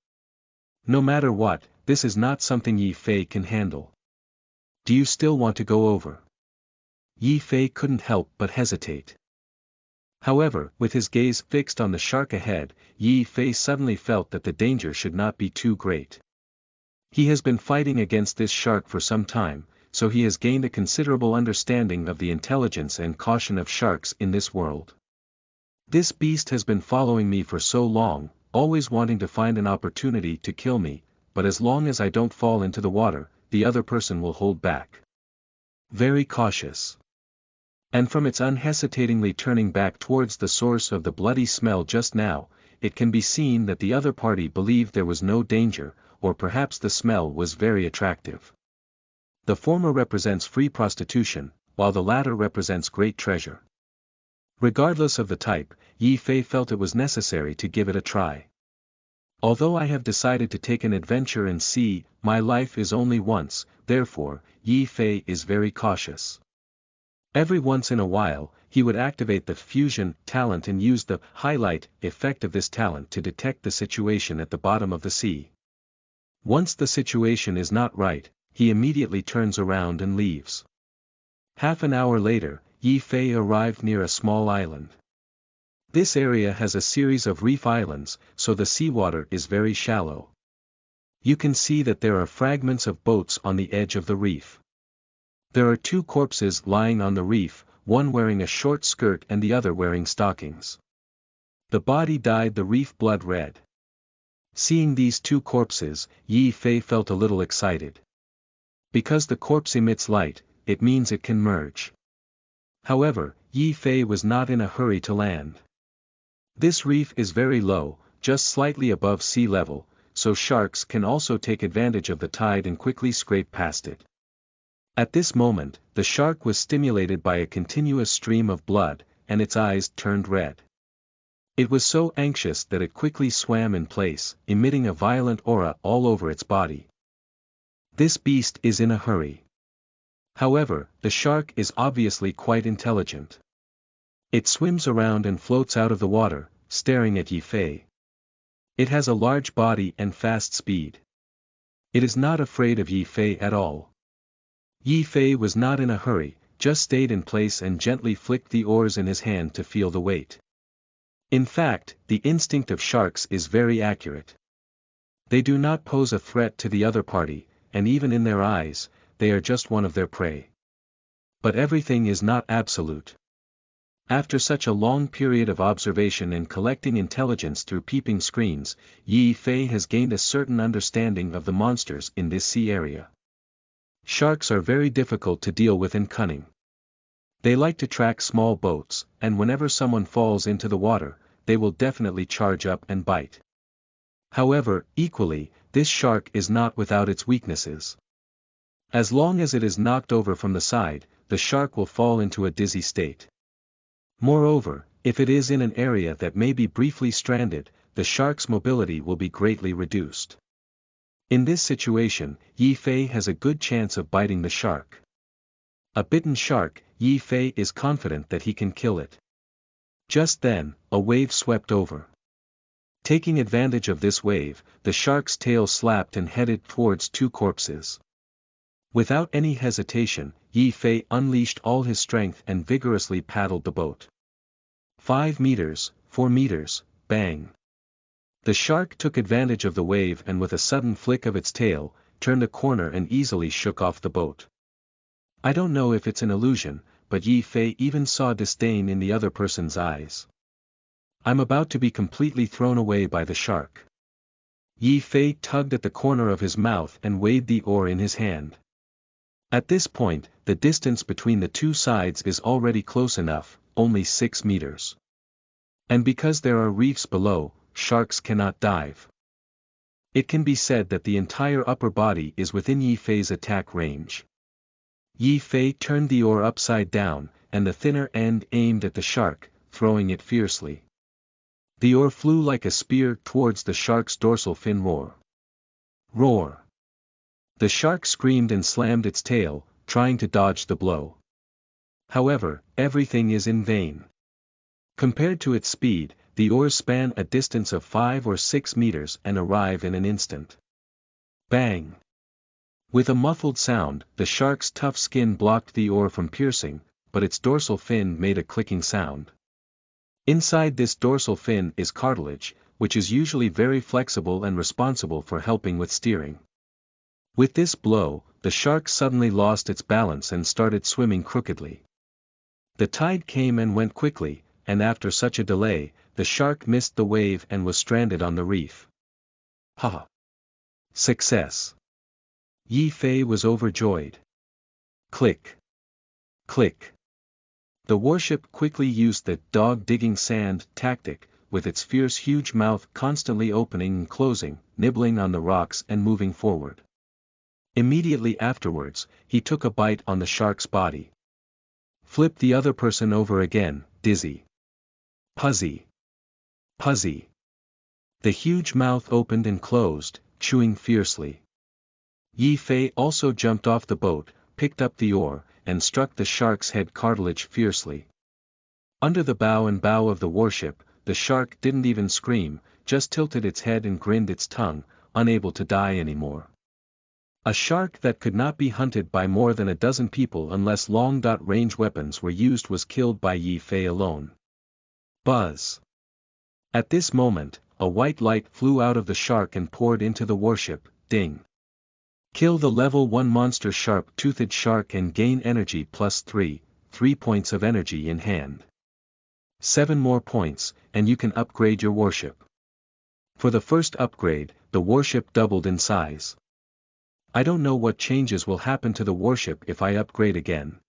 No matter what, this is not something Ye Fei can handle. Do you still want to go over? Ye Fei couldn't help but hesitate. However, with his gaze fixed on the shark ahead, Ye Fei suddenly felt that the danger should not be too great. He has been fighting against this shark for some time, so he has gained a considerable understanding of the intelligence and caution of sharks in this world. This beast has been following me for so long, always wanting to find an opportunity to kill me, but as long as I don't fall into the water, the other person will hold back. Very cautious. And from its unhesitatingly turning back towards the source of the bloody smell just now, it can be seen that the other party believed there was no danger, or perhaps the smell was very attractive. The former represents free prostitution, while the latter represents great treasure. Regardless of the type, Ye Fei felt it was necessary to give it a try. Although I have decided to take an adventure and see, my life is only once, therefore, Ye Fei is very cautious. Every once in a while, he would activate the fusion talent and use the highlight effect of this talent to detect the situation at the bottom of the sea. Once the situation is not right, he immediately turns around and leaves. Half an hour later, Ye Fei arrived near a small island. This area has a series of reef islands, so the seawater is very shallow. You can see that there are fragments of boats on the edge of the reef. There are 2 corpses lying on the reef, one wearing a short skirt and the other wearing stockings. The body dyed the reef blood red. Seeing these 2 corpses, Ye Fei felt a little excited. Because the corpse emits light, it means it can merge. However, Ye Fei was not in a hurry to land. This reef is very low, just slightly above sea level, so sharks can also take advantage of the tide and quickly scrape past it. At this moment, the shark was stimulated by a continuous stream of blood, and its eyes turned red. It was so anxious that it quickly swam in place, emitting a violent aura all over its body. This beast is in a hurry. However, the shark is obviously quite intelligent. It swims around and floats out of the water, staring at Ye Fei. It has a large body and fast speed. It is not afraid of Ye Fei at all. Ye Fei was not in a hurry, just stayed in place and gently flicked the oars in his hand to feel the weight. In fact, the instinct of sharks is very accurate. They do not pose a threat to the other party, and even in their eyes, they are just one of their prey. But everything is not absolute. After such a long period of observation and collecting intelligence through peeping screens, Ye Fei has gained a certain understanding of the monsters in this sea area. Sharks are very difficult to deal with and cunning. They like to track small boats, and whenever someone falls into the water, they will definitely charge up and bite. However, equally, this shark is not without its weaknesses. As long as it is knocked over from the side, the shark will fall into a dizzy state. Moreover, if it is in an area that may be briefly stranded, the shark's mobility will be greatly reduced. In this situation, Ye Fei has a good chance of biting the shark. A bitten shark, Ye Fei is confident that he can kill it. Just then, a wave swept over. Taking advantage of this wave, the shark's tail slapped and headed towards two corpses. Without any hesitation, Ye Fei unleashed all his strength and vigorously paddled the boat. 5 meters, 4 meters, bang. The shark took advantage of the wave and with a sudden flick of its tail, turned a corner and easily shook off the boat. I don't know if it's an illusion, but Ye Fei even saw disdain in the other person's eyes. I'm about to be completely thrown away by the shark. Ye Fei tugged at the corner of his mouth and weighed the oar in his hand. At this point, the distance between the two sides is already close enough, only 6 meters. And because there are reefs below, sharks cannot dive. It can be said that the entire upper body is within Ye Fei's attack range. Ye Fei turned the oar upside down, and the thinner end aimed at the shark, throwing it fiercely. The oar flew like a spear towards the shark's dorsal fin. Roar! Roar! The shark screamed and slammed its tail, trying to dodge the blow. However, everything is in vain. Compared to its speed, the oars span a distance of 5 or 6 meters and arrive in an instant. Bang! With a muffled sound, the shark's tough skin blocked the oar from piercing, but its dorsal fin made a clicking sound. Inside this dorsal fin is cartilage, which is usually very flexible and responsible for helping with steering. With this blow, the shark suddenly lost its balance and started swimming crookedly. The tide came and went quickly, and after such a delay, the shark missed the wave and was stranded on the reef. Ha! Success! Ye Fei was overjoyed. Click! Click! The warship quickly used the dog-digging sand tactic, with its fierce huge mouth constantly opening and closing, nibbling on the rocks and moving forward. Immediately afterwards, he took a bite on the shark's body. Flipped the other person over again, dizzy. Puzzy! Puzzy! The huge mouth opened and closed, chewing fiercely. Ye Fei also jumped off the boat, picked up the oar, and struck the shark's head cartilage fiercely. Under the bow of the warship, the shark didn't even scream, just tilted its head and grinned its tongue, unable to die anymore. A shark that could not be hunted by more than a dozen people unless long-range weapons were used was killed by Ye Fei alone. Buzz! At this moment, a white light flew out of the shark and poured into the warship. Ding! Kill the level 1 monster sharp-toothed shark and gain energy plus 3 points of energy in hand. 7 more points, and you can upgrade your warship. For the first upgrade, the warship doubled in size. I don't know what changes will happen to the warship if I upgrade again.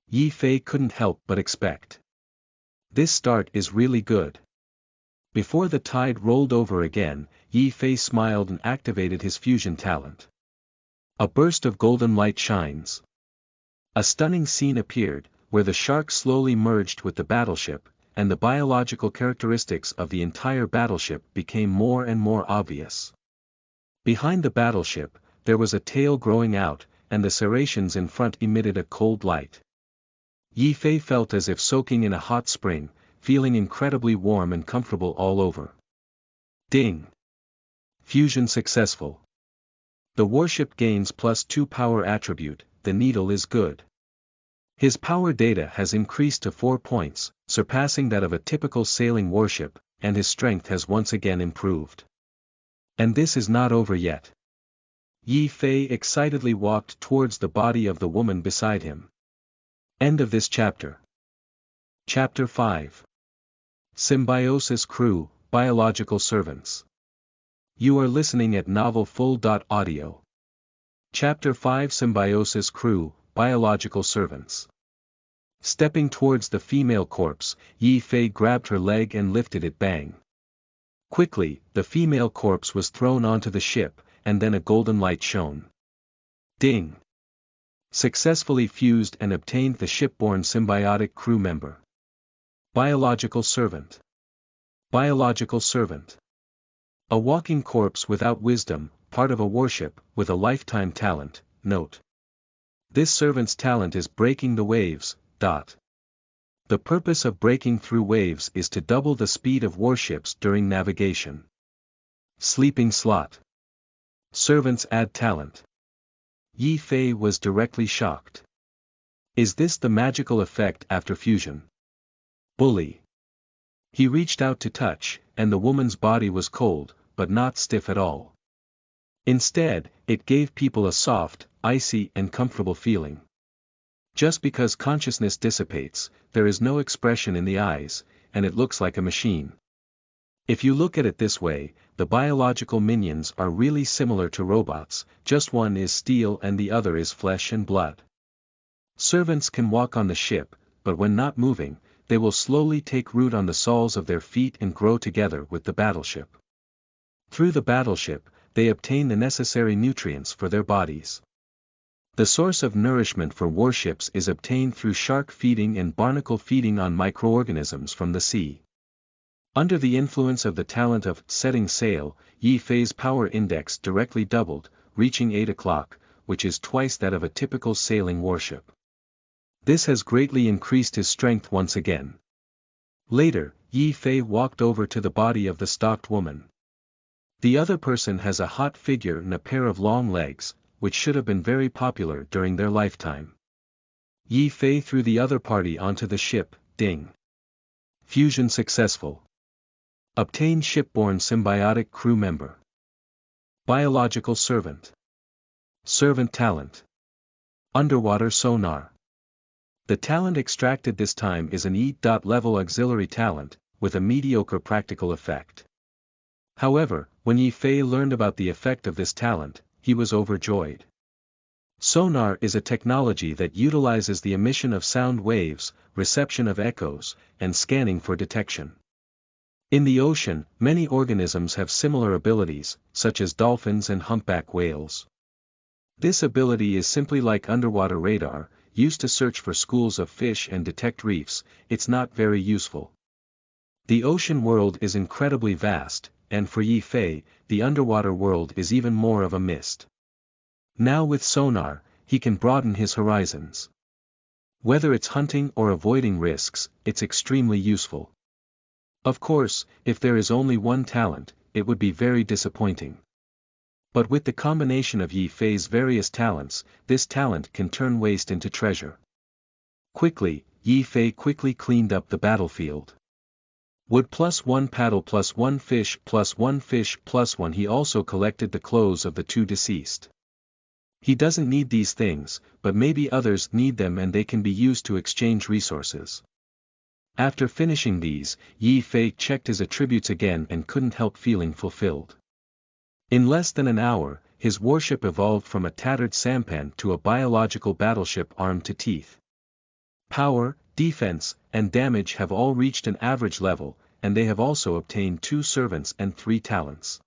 Ye Fei couldn't help but expect. This start is really good. Before the tide rolled over again, Ye Fei smiled and activated his fusion talent. A burst of golden light shines. A stunning scene appeared, where the shark slowly merged with the battleship, and the biological characteristics of the entire battleship became more and more obvious. Behind the battleship, there was a tail growing out, and the serrations in front emitted a cold light. Ye Fei felt as if soaking in a hot spring, feeling incredibly warm and comfortable all over. Ding! Fusion successful. The warship gains +2 power attribute, the needle is good. His power data has increased to 4 points, surpassing that of a typical sailing warship, and his strength has once again improved. And this is not over yet. Ye Fei excitedly walked towards the body of the woman beside him. End of this chapter. Chapter 5. Symbiosis Crew, Biological Servants. You are listening at novelfull.audio. Chapter 5 Symbiosis Crew, Biological Servants. Stepping towards the female corpse, Ye Fei grabbed her leg and lifted it bang. Quickly, the female corpse was thrown onto the ship, and then a golden light shone. Ding! Successfully fused and obtained the shipborne symbiotic crew member. Biological Servant. Biological Servant. A walking corpse without wisdom, part of a warship, with a lifetime talent. Note. This servant's talent is breaking the waves. The purpose of breaking through waves is to double the speed of warships during navigation. Sleeping slot. Servants add talent. Ye Fei was directly shocked. Is this the magical effect after fusion? Bully. He reached out to touch, and the woman's body was cold, but not stiff at all. Instead, it gave people a soft, icy and comfortable feeling. Just because consciousness dissipates, there is no expression in the eyes, and it looks like a machine. If you look at it this way, the biological minions are really similar to robots, just one is steel and the other is flesh and blood. Servants can walk on the ship, but when not moving, they will slowly take root on the soles of their feet and grow together with the battleship. Through the battleship, they obtain the necessary nutrients for their bodies. The source of nourishment for warships is obtained through shark feeding and barnacle feeding on microorganisms from the sea. Under the influence of the talent of setting sail, Ye Fei's power index directly doubled, reaching 8 o'clock, which is twice that of a typical sailing warship. This has greatly increased his strength once again. Later, Ye Fei walked over to the body of the stalked woman. The other person has a hot figure and a pair of long legs, which should have been very popular during their lifetime. Ye Fei threw the other party onto the ship. Ding! Fusion successful. Obtain shipborne symbiotic crew member. Biological Servant. Servant talent. Underwater sonar. The talent extracted this time is an E.level auxiliary talent, with a mediocre practical effect. However, when Ye Fei learned about the effect of this talent, he was overjoyed. Sonar is a technology that utilizes the emission of sound waves, reception of echoes, and scanning for detection. In the ocean, many organisms have similar abilities, such as dolphins and humpback whales. This ability is simply like underwater radar, used to search for schools of fish and detect reefs. It's not very useful. The ocean world is incredibly vast, and for Ye Fei, the underwater world is even more of a mist. Now with sonar, he can broaden his horizons. Whether it's hunting or avoiding risks, it's extremely useful. Of course, if there is only one talent, it would be very disappointing. But with the combination of Ye Fei's various talents, this talent can turn waste into treasure. Quickly, Ye Fei quickly cleaned up the battlefield. Wood +1 paddle +1 fish +1 fish +1. He also collected the clothes of the two deceased. He doesn't need these things, but maybe others need them and they can be used to exchange resources. After finishing these, Ye Fei checked his attributes again and couldn't help feeling fulfilled. In less than an hour, his warship evolved from a tattered sampan to a biological battleship armed to teeth. Power, defense, and damage have all reached an average level, and they have also obtained 2 servants and 3 talents.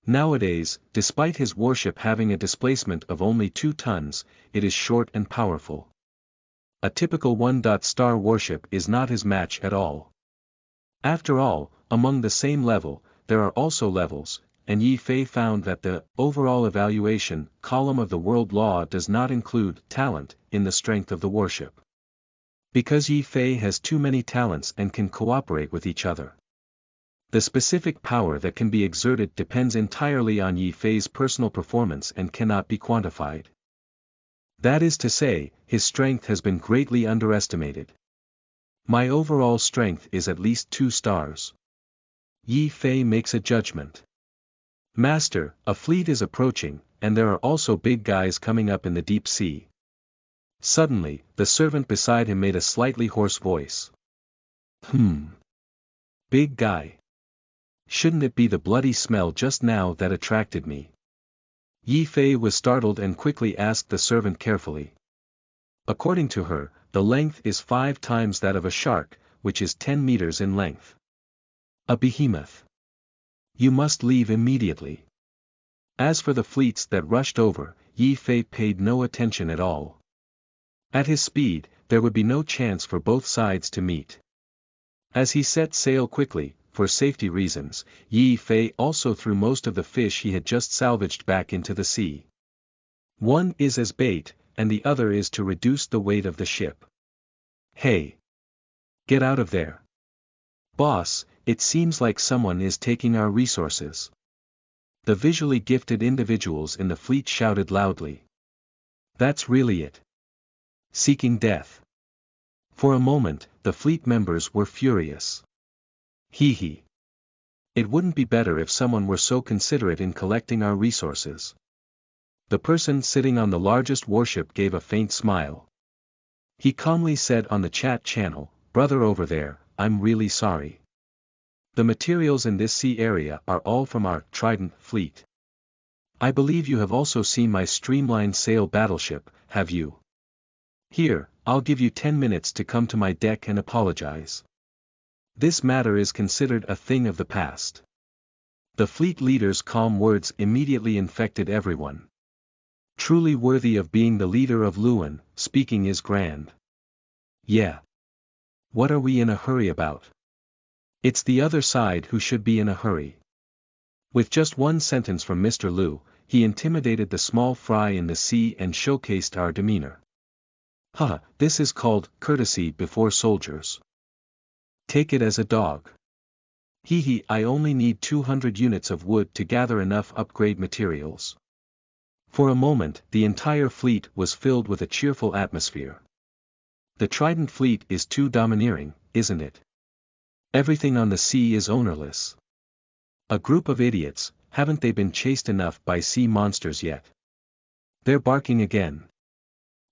Nowadays, despite his warship having a displacement of only 2 tons, it is short and powerful. A typical 1-star warship is not his match at all. After all, among the same level, there are also levels, and Ye Fei found that the overall evaluation column of the world law does not include talent in the strength of the warship. Because Ye Fei has too many talents and can cooperate with each other. The specific power that can be exerted depends entirely on Ye Fei's personal performance and cannot be quantified. That is to say, his strength has been greatly underestimated. My overall strength is at least 2 stars. Ye Fei makes a judgment. Master, a fleet is approaching, and there are also big guys coming up in the deep sea. Suddenly, the servant beside him made a slightly hoarse voice. Big guy. Shouldn't it be the bloody smell just now that attracted me? Ye Fei was startled and quickly asked the servant carefully. According to her, the length is 5 times that of a shark, which is 10 meters in length. A behemoth. You must leave immediately. As for the fleets that rushed over, Ye Fei paid no attention at all. At his speed, there would be no chance for both sides to meet. As he set sail quickly, for safety reasons, Ye Fei also threw most of the fish he had just salvaged back into the sea. One is as bait, and the other is to reduce the weight of the ship. Hey! Get out of there! Boss, it seems like someone is taking our resources. The visually gifted individuals in the fleet shouted loudly. That's really it. Seeking death. For a moment, the fleet members were furious. Hee. It wouldn't be better if someone were so considerate in collecting our resources. The person sitting on the largest warship gave a faint smile. He calmly said on the chat channel, "Brother over there, I'm really sorry. The materials in this sea area are all from our Trident fleet. I believe you have also seen my streamlined sail battleship, have you? Here, I'll give you 10 minutes to come to my deck and apologize. This matter is considered a thing of the past." The fleet leader's calm words immediately infected everyone. Truly worthy of being the leader of Luan, speaking is grand. Yeah. What are we in a hurry about? It's the other side who should be in a hurry. With just one sentence from Mr. Liu, he intimidated the small fry in the sea and showcased our demeanor. This is called courtesy before soldiers. Take it as a dog. I only need 200 units of wood to gather enough upgrade materials. For a moment, the entire fleet was filled with a cheerful atmosphere. The Trident fleet is too domineering, isn't it? Everything on the sea is ownerless. A group of idiots, haven't they been chased enough by sea monsters yet? They're barking again.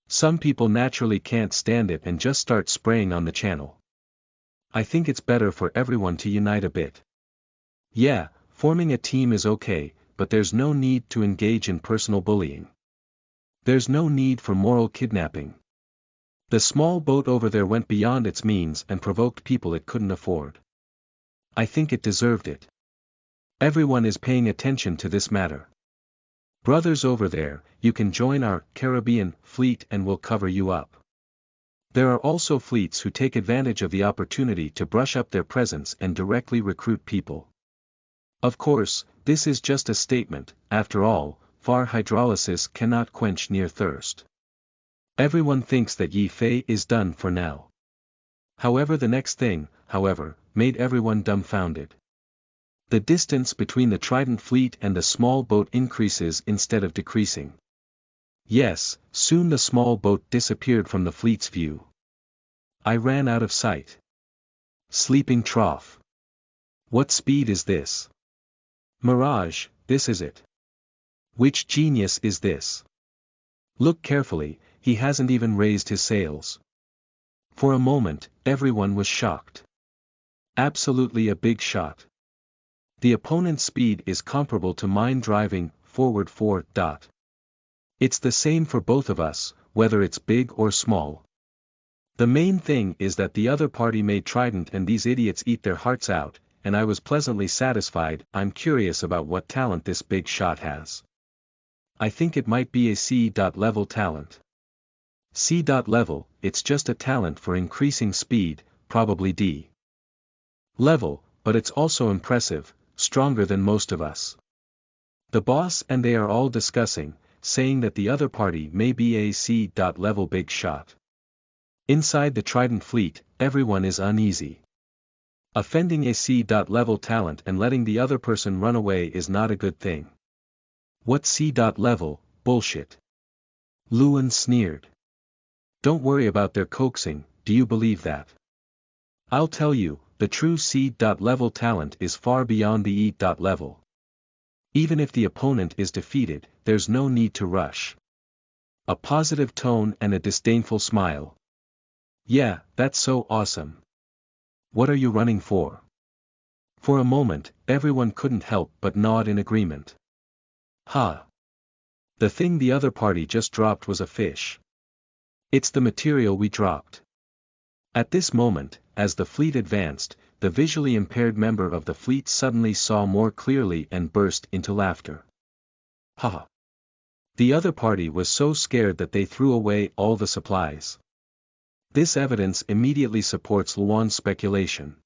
Some people naturally can't stand it and just start spraying on the channel. I think it's better for everyone to unite a bit. Yeah, forming a team is okay, but there's no need to engage in personal bullying. There's no need for moral kidnapping. The small boat over there went beyond its means and provoked people it couldn't afford. I think it deserved it. Everyone is paying attention to this matter. Brothers over there, you can join our Caribbean fleet and we'll cover you up. There are also fleets who take advantage of the opportunity to brush up their presence and directly recruit people. Of course, this is just a statement. After all, far hydrolysis cannot quench near thirst. Everyone thinks that Ye Fei is done for now. However, the next thing, made everyone dumbfounded. The distance between the Trident fleet and the small boat increases instead of decreasing. Yes, soon the small boat disappeared from the fleet's view. I ran out of sight. Sleeping trough. What speed is this? Mirage, this is it. Which genius is this? Look carefully, he hasn't even raised his sails. For a moment, everyone was shocked. Absolutely a big shot. The opponent's speed is comparable to mine driving forward 4. It's the same for both of us, whether it's big or small. The main thing is that the other party made Trident and these idiots eat their hearts out, and I was pleasantly satisfied. I'm curious about what talent this big shot has. I think it might be a C.level talent. C.level, it's just a talent for increasing speed, probably D. level, but it's also impressive, stronger than most of us. The boss and they are all discussing, saying that the other party may be a C.level big shot. Inside the Trident fleet, everyone is uneasy. Offending a C-level talent and letting the other person run away is not a good thing. What C-level, bullshit. Luan sneered. Don't worry about their coaxing, do you believe that? I'll tell you, the true C-level talent is far beyond the E-level. Even if the opponent is defeated, there's no need to rush. A positive tone and a disdainful smile. Yeah, that's so awesome. What are you running for? For a moment, everyone couldn't help but nod in agreement. Ha! The thing the other party just dropped was a fish. It's the material we dropped. At this moment, as the fleet advanced, the visually impaired member of the fleet suddenly saw more clearly and burst into laughter. Ha! The other party was so scared that they threw away all the supplies. This evidence immediately supports Luan's speculation.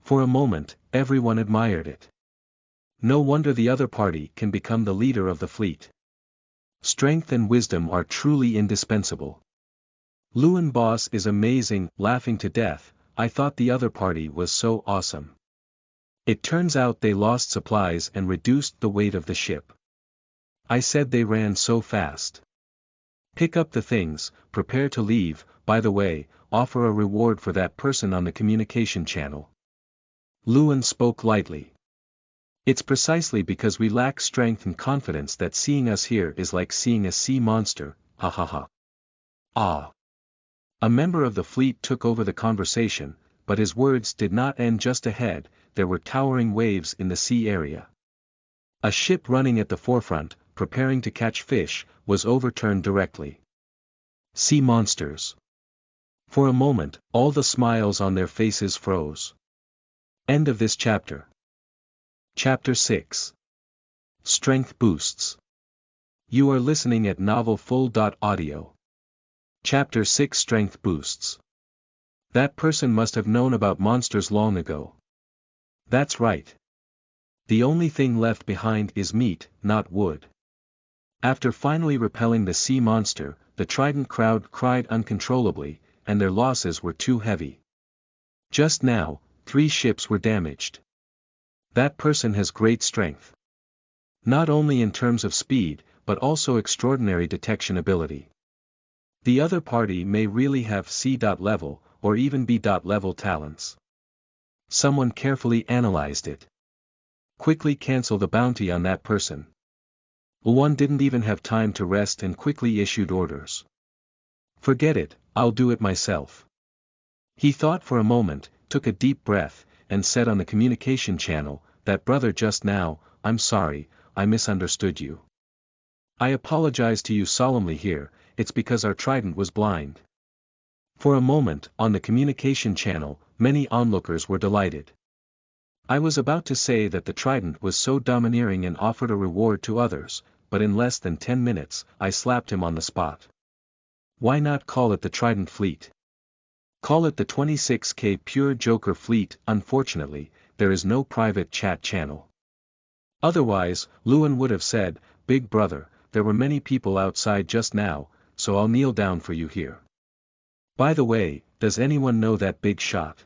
For a moment, everyone admired it. No wonder the other party can become the leader of the fleet. Strength and wisdom are truly indispensable. Luan boss is amazing, laughing to death. I thought the other party was so awesome. It turns out they lost supplies and reduced the weight of the ship. I said they ran so fast. Pick up the things, prepare to leave, by the way, offer a reward for that person on the communication channel. Luan spoke lightly. It's precisely because we lack strength and confidence that seeing us here is like seeing a sea monster, ha ha ha. Ah. A member of the fleet took over the conversation, but his words did not end just ahead. There were towering waves in the sea area. A ship running at the forefront, preparing to catch fish, was overturned directly. Sea monsters. For a moment, all the smiles on their faces froze. End of this chapter. Chapter 6. Strength Boosts. You are listening at novelfull.audio. Chapter 6 Strength Boosts. That person must have known about monsters long ago. That's right. The only thing left behind is meat, not wood. After finally repelling the sea monster, the Trident crowd cried uncontrollably, and their losses were too heavy. Just now, 3 ships were damaged. That person has great strength. Not only in terms of speed, but also extraordinary detection ability. The other party may really have C-level, or even B-level talents. Someone carefully analyzed it. Quickly cancel the bounty on that person. Luan didn't even have time to rest and quickly issued orders. Forget it, I'll do it myself. He thought for a moment, took a deep breath, and said on the communication channel, that brother just now, I'm sorry, I misunderstood you. I apologize to you solemnly here, it's because our Trident was blind. For a moment, on the communication channel, many onlookers were delighted. I was about to say that the Trident was so domineering and offered a reward to others, but in less than 10 minutes, I slapped him on the spot. Why not call it the Trident Fleet? Call it the 26K Pure Joker Fleet. Unfortunately, there is no private chat channel. Otherwise, Luan would have said, Big brother, there were many people outside just now, so I'll kneel down for you here. By the way, does anyone know that big shot?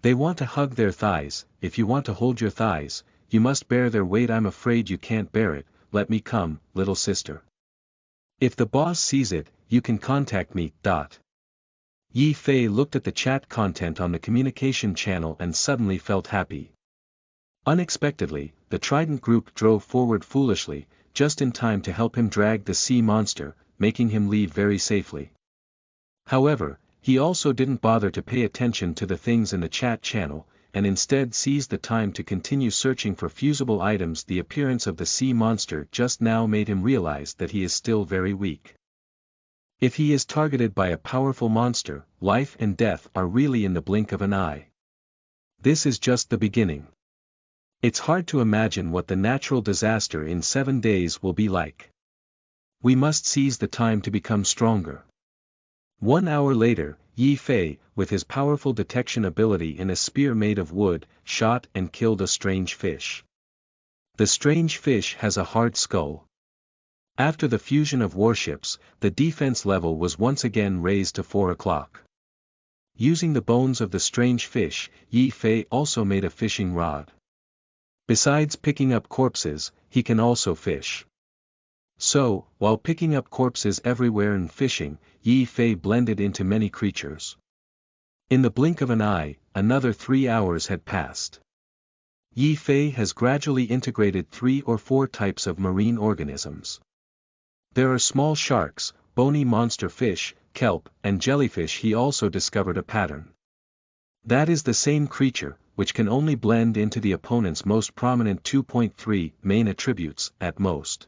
They want to hug their thighs. If you want to hold your thighs, you must bear their weight. I'm afraid you can't bear it, let me come, little sister. If the boss sees it, you can contact me. Ye Fei looked at the chat content on the communication channel and suddenly felt happy. Unexpectedly, the Trident group drove forward foolishly, just in time to help him drag the sea monster, making him leave very safely. However, he also didn't bother to pay attention to the things in the chat channel, and instead seized the time to continue searching for fusible items. The appearance of the sea monster just now made him realize that he is still very weak. If he is targeted by a powerful monster, life and death are really in the blink of an eye. This is just the beginning. It's hard to imagine what the natural disaster in 7 days will be like. We must seize the time to become stronger. 1 hour later, Ye Fei, with his powerful detection ability in a spear made of wood, shot and killed a strange fish. The strange fish has a hard skull. After the fusion of warships, the defense level was once again raised to 4 o'clock. Using the bones of the strange fish, Ye Fei also made a fishing rod. Besides picking up corpses, he can also fish. So, while picking up corpses everywhere and fishing, Ye Fei blended into many creatures. In the blink of an eye, another 3 hours had passed. Ye Fei has gradually integrated 3 or 4 types of marine organisms. There are small sharks, bony monster fish, kelp, and jellyfish. He also discovered a pattern. That is the same creature, which can only blend into the opponent's most prominent 2.3 main attributes, at most.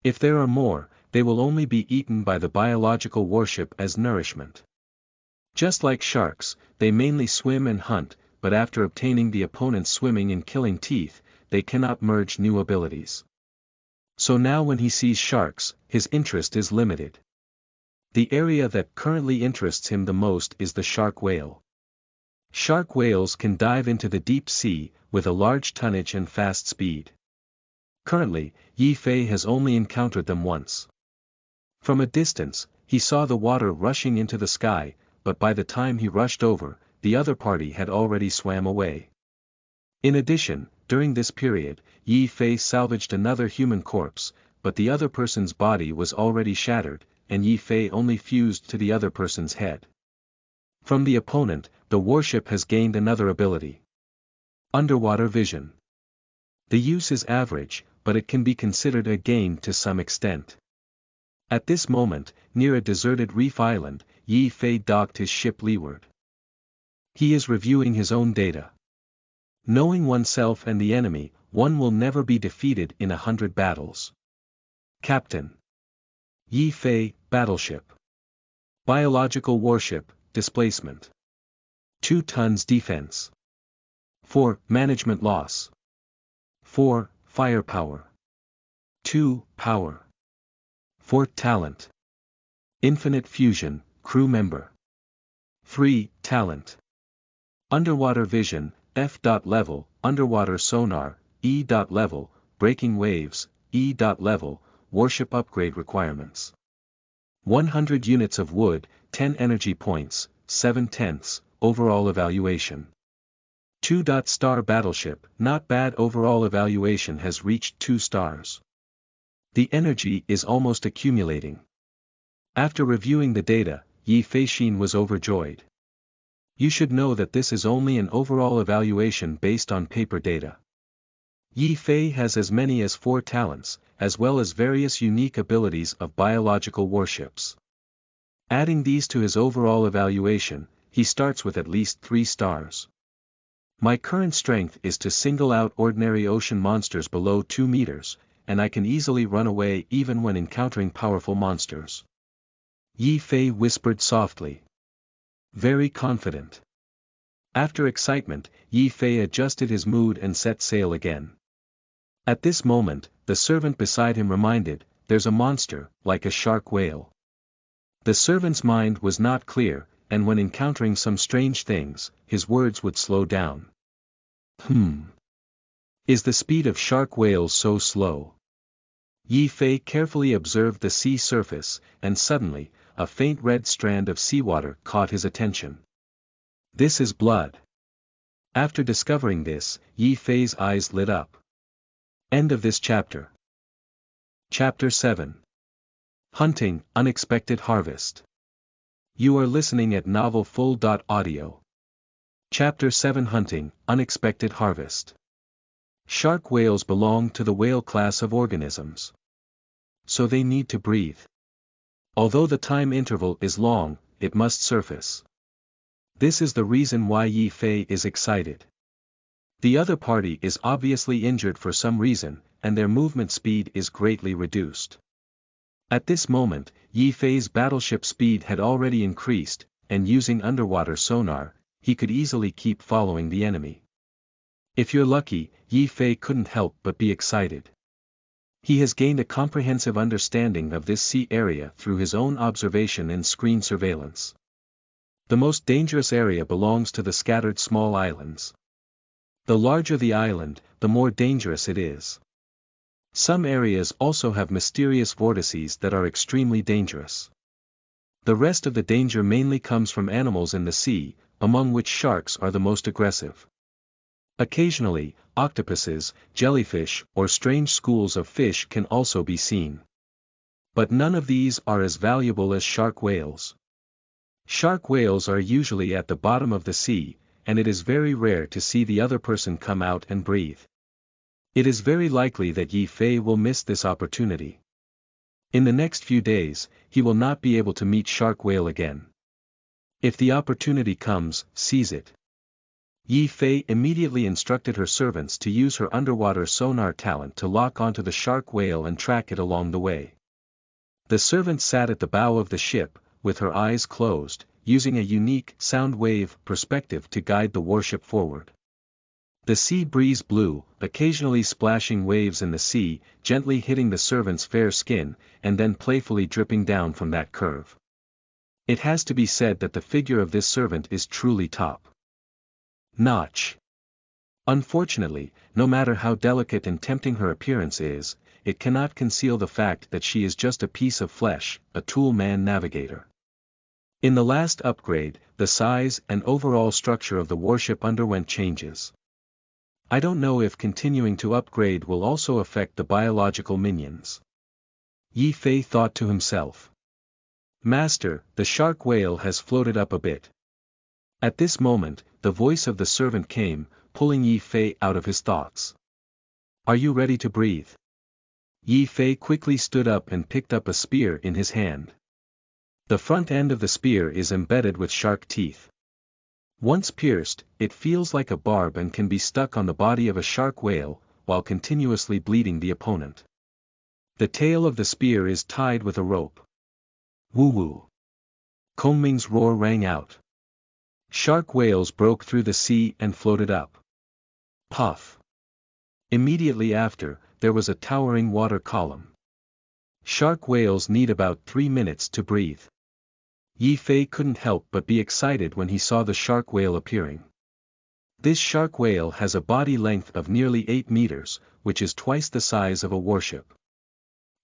If there are more, they will only be eaten by the biological warship as nourishment. Just like sharks, they mainly swim and hunt, but after obtaining the opponent's swimming and killing teeth, they cannot merge new abilities. So now when he sees sharks, his interest is limited. The area that currently interests him the most is the shark whale. Shark whales can dive into the deep sea, with a large tonnage and fast speed. Currently, Ye Fei has only encountered them once. From a distance, he saw the water rushing into the sky, but by the time he rushed over, the other party had already swam away. In addition, during this period, Ye Fei salvaged another human corpse, but the other person's body was already shattered, and Ye Fei only fused to the other person's head. From the opponent, the warship has gained another ability. Underwater vision. The use is average, but it can be considered a gain to some extent. At this moment, near a deserted reef island, Ye Fei docked his ship leeward. He is reviewing his own data. Knowing oneself and the enemy, one will never be defeated in 100 battles. Captain. Ye Fei, Battleship. Biological warship, displacement. 2 tons defense. 4. Management loss. 4. Firepower. 2. Power. 4. Talent. Infinite fusion, crew member. 3. Talent. Underwater vision, F.level, underwater sonar, E.level, breaking waves, E.level, warship upgrade requirements. 100 units of wood, 10 energy points, 7/10, overall evaluation. 2-star battleship, not bad. Overall evaluation has reached 2 stars. The energy is almost accumulating. After reviewing the data, Ye Fei was overjoyed. You should know that this is only an overall evaluation based on paper data. Ye Fei has as many as 4 talents, as well as various unique abilities of biological warships. Adding these to his overall evaluation, he starts with at least 3 stars. My current strength is to single out ordinary ocean monsters below 2 meters, and I can easily run away even when encountering powerful monsters. Ye Fei whispered softly. Very confident. After excitement, Ye Fei adjusted his mood and set sail again. At this moment, the servant beside him reminded, there's a monster, like a shark whale. The servant's mind was not clear, and when encountering some strange things, his words would slow down. Is the speed of shark whales so slow? Ye Fei carefully observed the sea surface, and suddenly, a faint red strand of seawater caught his attention. This is blood. After discovering this, Ye Fei's eyes lit up. End of this chapter. Chapter 7. Hunting, Unexpected Harvest. You are listening at novelfull.audio. Chapter 7. Hunting, Unexpected Harvest. Shark whales belong to the whale class of organisms. So they need to breathe. Although the time interval is long, it must surface. This is the reason why Ye Fei is excited. The other party is obviously injured for some reason, and their movement speed is greatly reduced. At this moment, Ye Fei's battleship speed had already increased, and using underwater sonar, he could easily keep following the enemy. If you're lucky, Ye Fei couldn't help but be excited. He has gained a comprehensive understanding of this sea area through his own observation and screen surveillance. The most dangerous area belongs to the scattered small islands. The larger the island, the more dangerous it is. Some areas also have mysterious vortices that are extremely dangerous. The rest of the danger mainly comes from animals in the sea, among which sharks are the most aggressive. Occasionally, octopuses, jellyfish, or strange schools of fish can also be seen. But none of these are as valuable as shark whales. Shark whales are usually at the bottom of the sea, and it is very rare to see the other person come out and breathe. It is very likely that Ye Fei will miss this opportunity. In the next few days, he will not be able to meet shark whale again. If the opportunity comes, seize it. Ye Fei immediately instructed her servants to use her underwater sonar talent to lock onto the shark whale and track it along the way. The servant sat at the bow of the ship, with her eyes closed, using a unique sound wave perspective to guide the warship forward. The sea breeze blew, occasionally splashing waves in the sea, gently hitting the servant's fair skin, and then playfully dripping down from that curve. It has to be said that the figure of this servant is truly top-notch. Unfortunately, no matter how delicate and tempting her appearance is, it cannot conceal the fact that she is just a piece of flesh, a tool man navigator. In the last upgrade, the size and overall structure of the warship underwent changes. I don't know if continuing to upgrade will also affect the biological minions. Ye Fei thought to himself. Master, the shark whale has floated up a bit. At this moment, the voice of the servant came, pulling Ye Fei out of his thoughts. Are you ready to breathe? Ye Fei quickly stood up and picked up a spear in his hand. The front end of the spear is embedded with shark teeth. Once pierced, it feels like a barb and can be stuck on the body of a shark whale, while continuously bleeding the opponent. The tail of the spear is tied with a rope. Woo-woo! Kongming's roar rang out. Shark whales broke through the sea and floated up. Puff! Immediately after, there was a towering water column. Shark whales need about 3 minutes to breathe. Ye Fei couldn't help but be excited when he saw the shark whale appearing. This shark whale has a body length of nearly 8 meters, which is twice the size of a warship.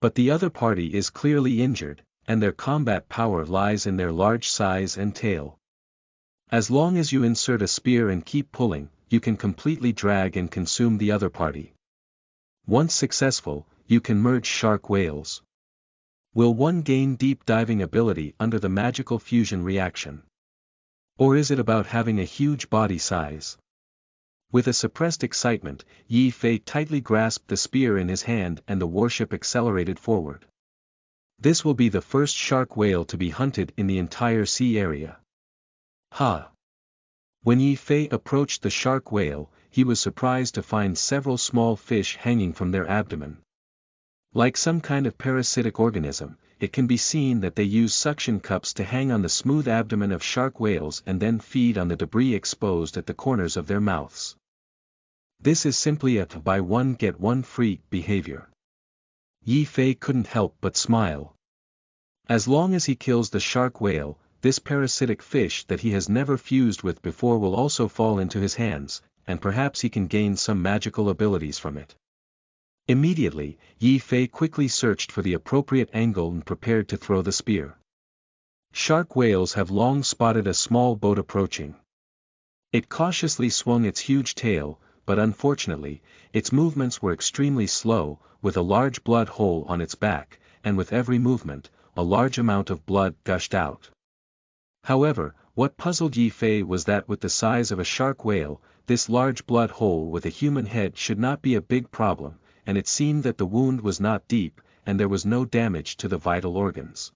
But the other party is clearly injured, and their combat power lies in their large size and tail. As long as you insert a spear and keep pulling, you can completely drag and consume the other party. Once successful, you can merge shark whales. Will one gain deep diving ability under the magical fusion reaction? Or is it about having a huge body size? With a suppressed excitement, Ye Fei tightly grasped the spear in his hand and the warship accelerated forward. This will be the first shark whale to be hunted in the entire sea area. Ha! When Ye Fei approached the shark whale, he was surprised to find several small fish hanging from their abdomen. Like some kind of parasitic organism, it can be seen that they use suction cups to hang on the smooth abdomen of shark whales and then feed on the debris exposed at the corners of their mouths. This is simply a buy one get one free behavior. Ye Fei couldn't help but smile. As long as he kills the shark whale, this parasitic fish that he has never fused with before will also fall into his hands, and perhaps he can gain some magical abilities from it. Immediately, Ye Fei quickly searched for the appropriate angle and prepared to throw the spear. Shark whales have long spotted a small boat approaching. It cautiously swung its huge tail, but unfortunately, its movements were extremely slow, with a large blood hole on its back, and with every movement, a large amount of blood gushed out. However, what puzzled Ye Fei was that with the size of a shark whale, this large blood hole with a human head should not be a big problem, and it seemed that the wound was not deep, and there was no damage to the vital organs.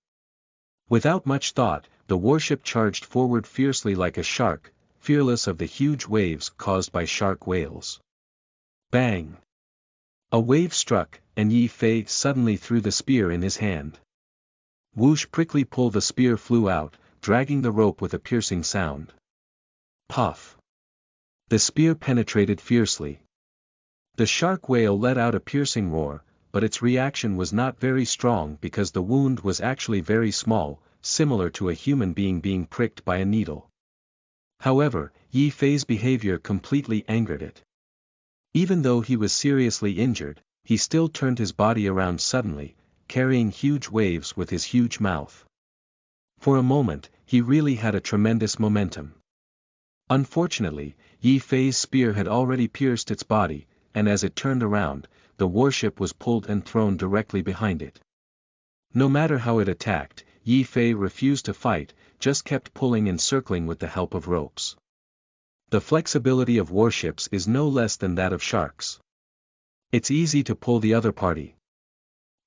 Without much thought, the warship charged forward fiercely like a shark, fearless of the huge waves caused by shark whales. Bang! A wave struck, and Ye Fei suddenly threw the spear in his hand. Whoosh! Prickly pull, the spear flew out, dragging the rope with a piercing sound. Puff! The spear penetrated fiercely. The shark whale let out a piercing roar, but its reaction was not very strong because the wound was actually very small, similar to a human being pricked by a needle. However, Ye Fei's behavior completely angered it. Even though he was seriously injured, he still turned his body around suddenly, carrying huge waves with his huge mouth. For a moment, he really had a tremendous momentum. Unfortunately, Ye Fei's spear had already pierced its body, and as it turned around, the warship was pulled and thrown directly behind it. No matter how it attacked, Ye Fei refused to fight, just kept pulling and circling with the help of ropes. The flexibility of warships is no less than that of sharks. It's easy to pull the other party.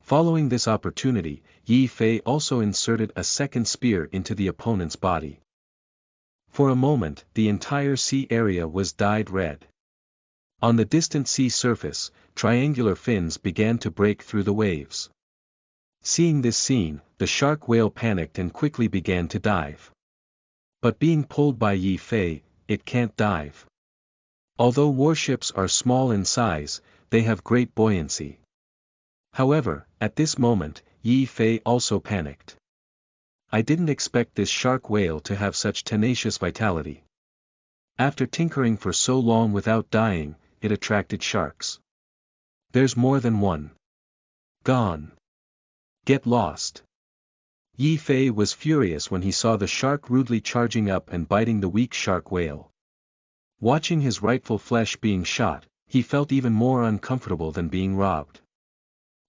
Following this opportunity, Ye Fei also inserted a second spear into the opponent's body. For a moment, the entire sea area was dyed red. On the distant sea surface, triangular fins began to break through the waves. Seeing this scene, the shark whale panicked and quickly began to dive. But being pulled by Ye Fei, it can't dive. Although warships are small in size, they have great buoyancy. However, at this moment, Ye Fei also panicked. I didn't expect this shark whale to have such tenacious vitality. After tinkering for so long without dying, it attracted sharks. There's more than one. Gone. Get lost. Ye Fei was furious when he saw the shark rudely charging up and biting the weak shark whale. Watching his rightful flesh being shot, he felt even more uncomfortable than being robbed.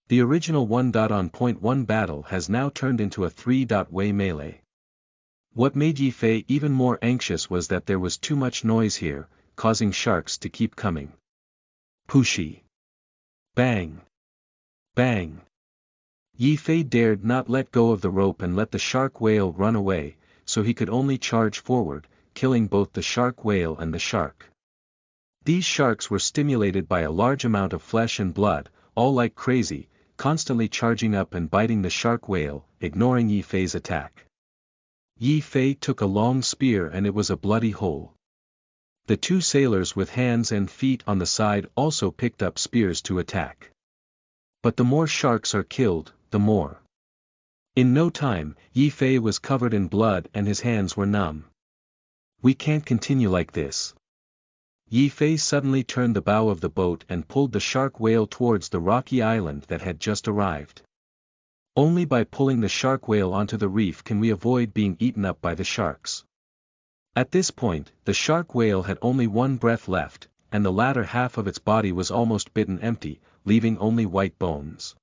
The original 1.1 battle has now turned into a 3-way melee. What made Ye Fei even more anxious was that there was too much noise here, causing sharks to keep coming. Pushi. Bang. Bang. Ye Fei dared not let go of the rope and let the shark whale run away, so he could only charge forward, killing both the shark whale and the shark. These sharks were stimulated by a large amount of flesh and blood, all like crazy, constantly charging up and biting the shark whale, ignoring Ye Fei's attack. Ye Fei took a long spear and it was a bloody hole. The two sailors with hands and feet on the side also picked up spears to attack. But the more sharks are killed, the more. In no time, Ye Fei was covered in blood and his hands were numb. We can't continue like this. Ye Fei suddenly turned the bow of the boat and pulled the shark whale towards the rocky island that had just arrived. Only by pulling the shark whale onto the reef can we avoid being eaten up by the sharks. At this point, the shark whale had only one breath left, and the latter half of its body was almost bitten empty, leaving only white bones.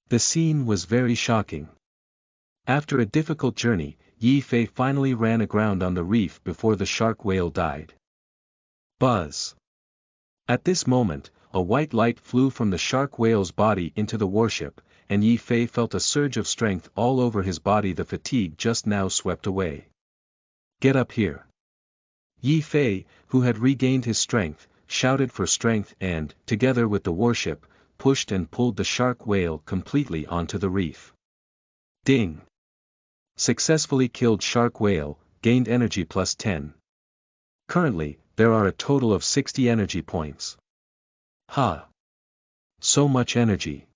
The scene was very shocking. After a difficult journey, Ye Fei finally ran aground on the reef before the shark whale died. Buzz. At this moment, a white light flew from the shark whale's body into the warship, and Ye Fei felt a surge of strength all over his body. The fatigue just now swept away. Get up here. Ye Fei, who had regained his strength, shouted for strength and, together with the warship, pushed and pulled the shark whale completely onto the reef. Ding. Successfully killed shark whale, gained energy plus 10. Currently, there are a total of 60 energy points. Ha! So much energy.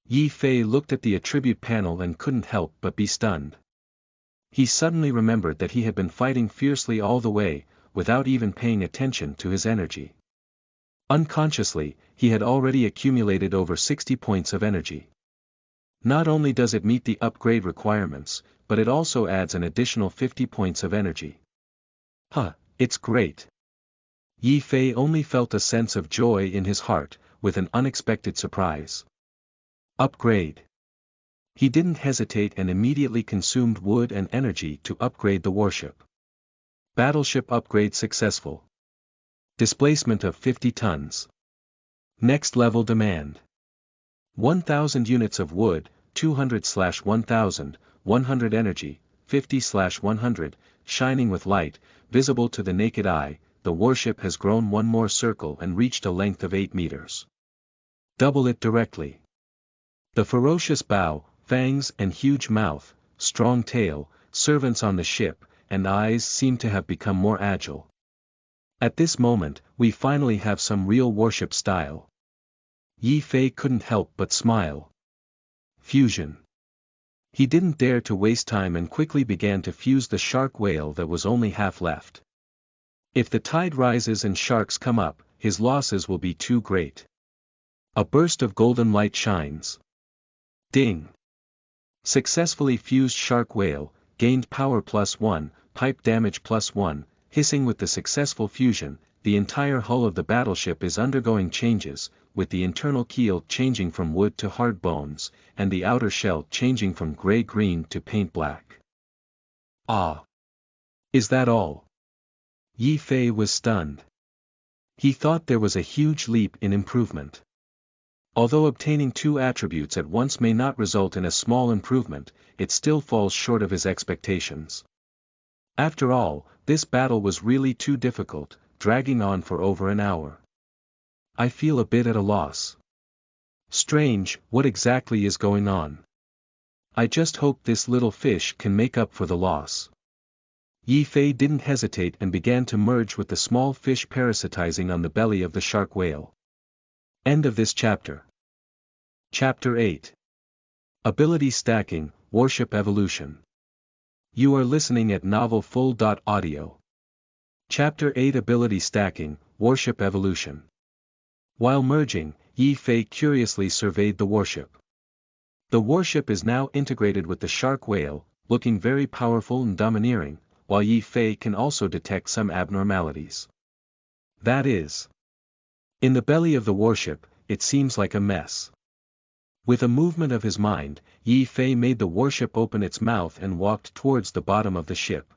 Ye Fei looked at the attribute panel and couldn't help but be stunned. He suddenly remembered that he had been fighting fiercely all the way, without even paying attention to his energy. Unconsciously, he had already accumulated over 60 points of energy. Not only does it meet the upgrade requirements, but it also adds an additional 50 points of energy. Huh, it's great. Ye Fei only felt a sense of joy in his heart, with an unexpected surprise. Upgrade. He didn't hesitate and immediately consumed wood and energy to upgrade the warship. Battleship upgrade successful. Displacement of 50 tons. Next level demand. 1000 units of wood, 200/1000, 100 energy, 50/100, shining with light, visible to the naked eye. The warship has grown one more circle and reached a length of 8 meters. Double it directly. The ferocious bow, fangs and huge mouth, strong tail, servants on the ship, and eyes seem to have become more agile. At this moment, we finally have some real warship style. Ye Fei couldn't help but smile. Fusion. He didn't dare to waste time and quickly began to fuse the shark whale that was only half left. If the tide rises and sharks come up, his losses will be too great. A burst of golden light shines. Ding. Successfully fused shark whale, gained power +1, pipe damage +1, hissing. With the successful fusion, the entire hull of the battleship is undergoing changes, with the internal keel changing from wood to hard bones, and the outer shell changing from gray-green to paint black. Ah! Is that all? Ye Fei was stunned. He thought there was a huge leap in improvement. Although obtaining two attributes at once may not result in a small improvement, it still falls short of his expectations. After all, this battle was really too difficult, dragging on for over an hour. I feel a bit at a loss. Strange, what exactly is going on? I just hope this little fish can make up for the loss. Ye Fei didn't hesitate and began to merge with the small fish parasitizing on the belly of the shark whale. End of this chapter. Chapter 8. Ability Stacking, Warship Evolution. You are listening at novelfull.audio. Chapter 8 Ability Stacking, Warship Evolution. While merging, Ye Fei curiously surveyed the warship. The warship is now integrated with the shark whale, looking very powerful and domineering, while Ye Fei can also detect some abnormalities. That is, in the belly of the warship, it seems like a mess. With a movement of his mind, Ye Fei made the warship open its mouth and walked towards the bottom of the ship.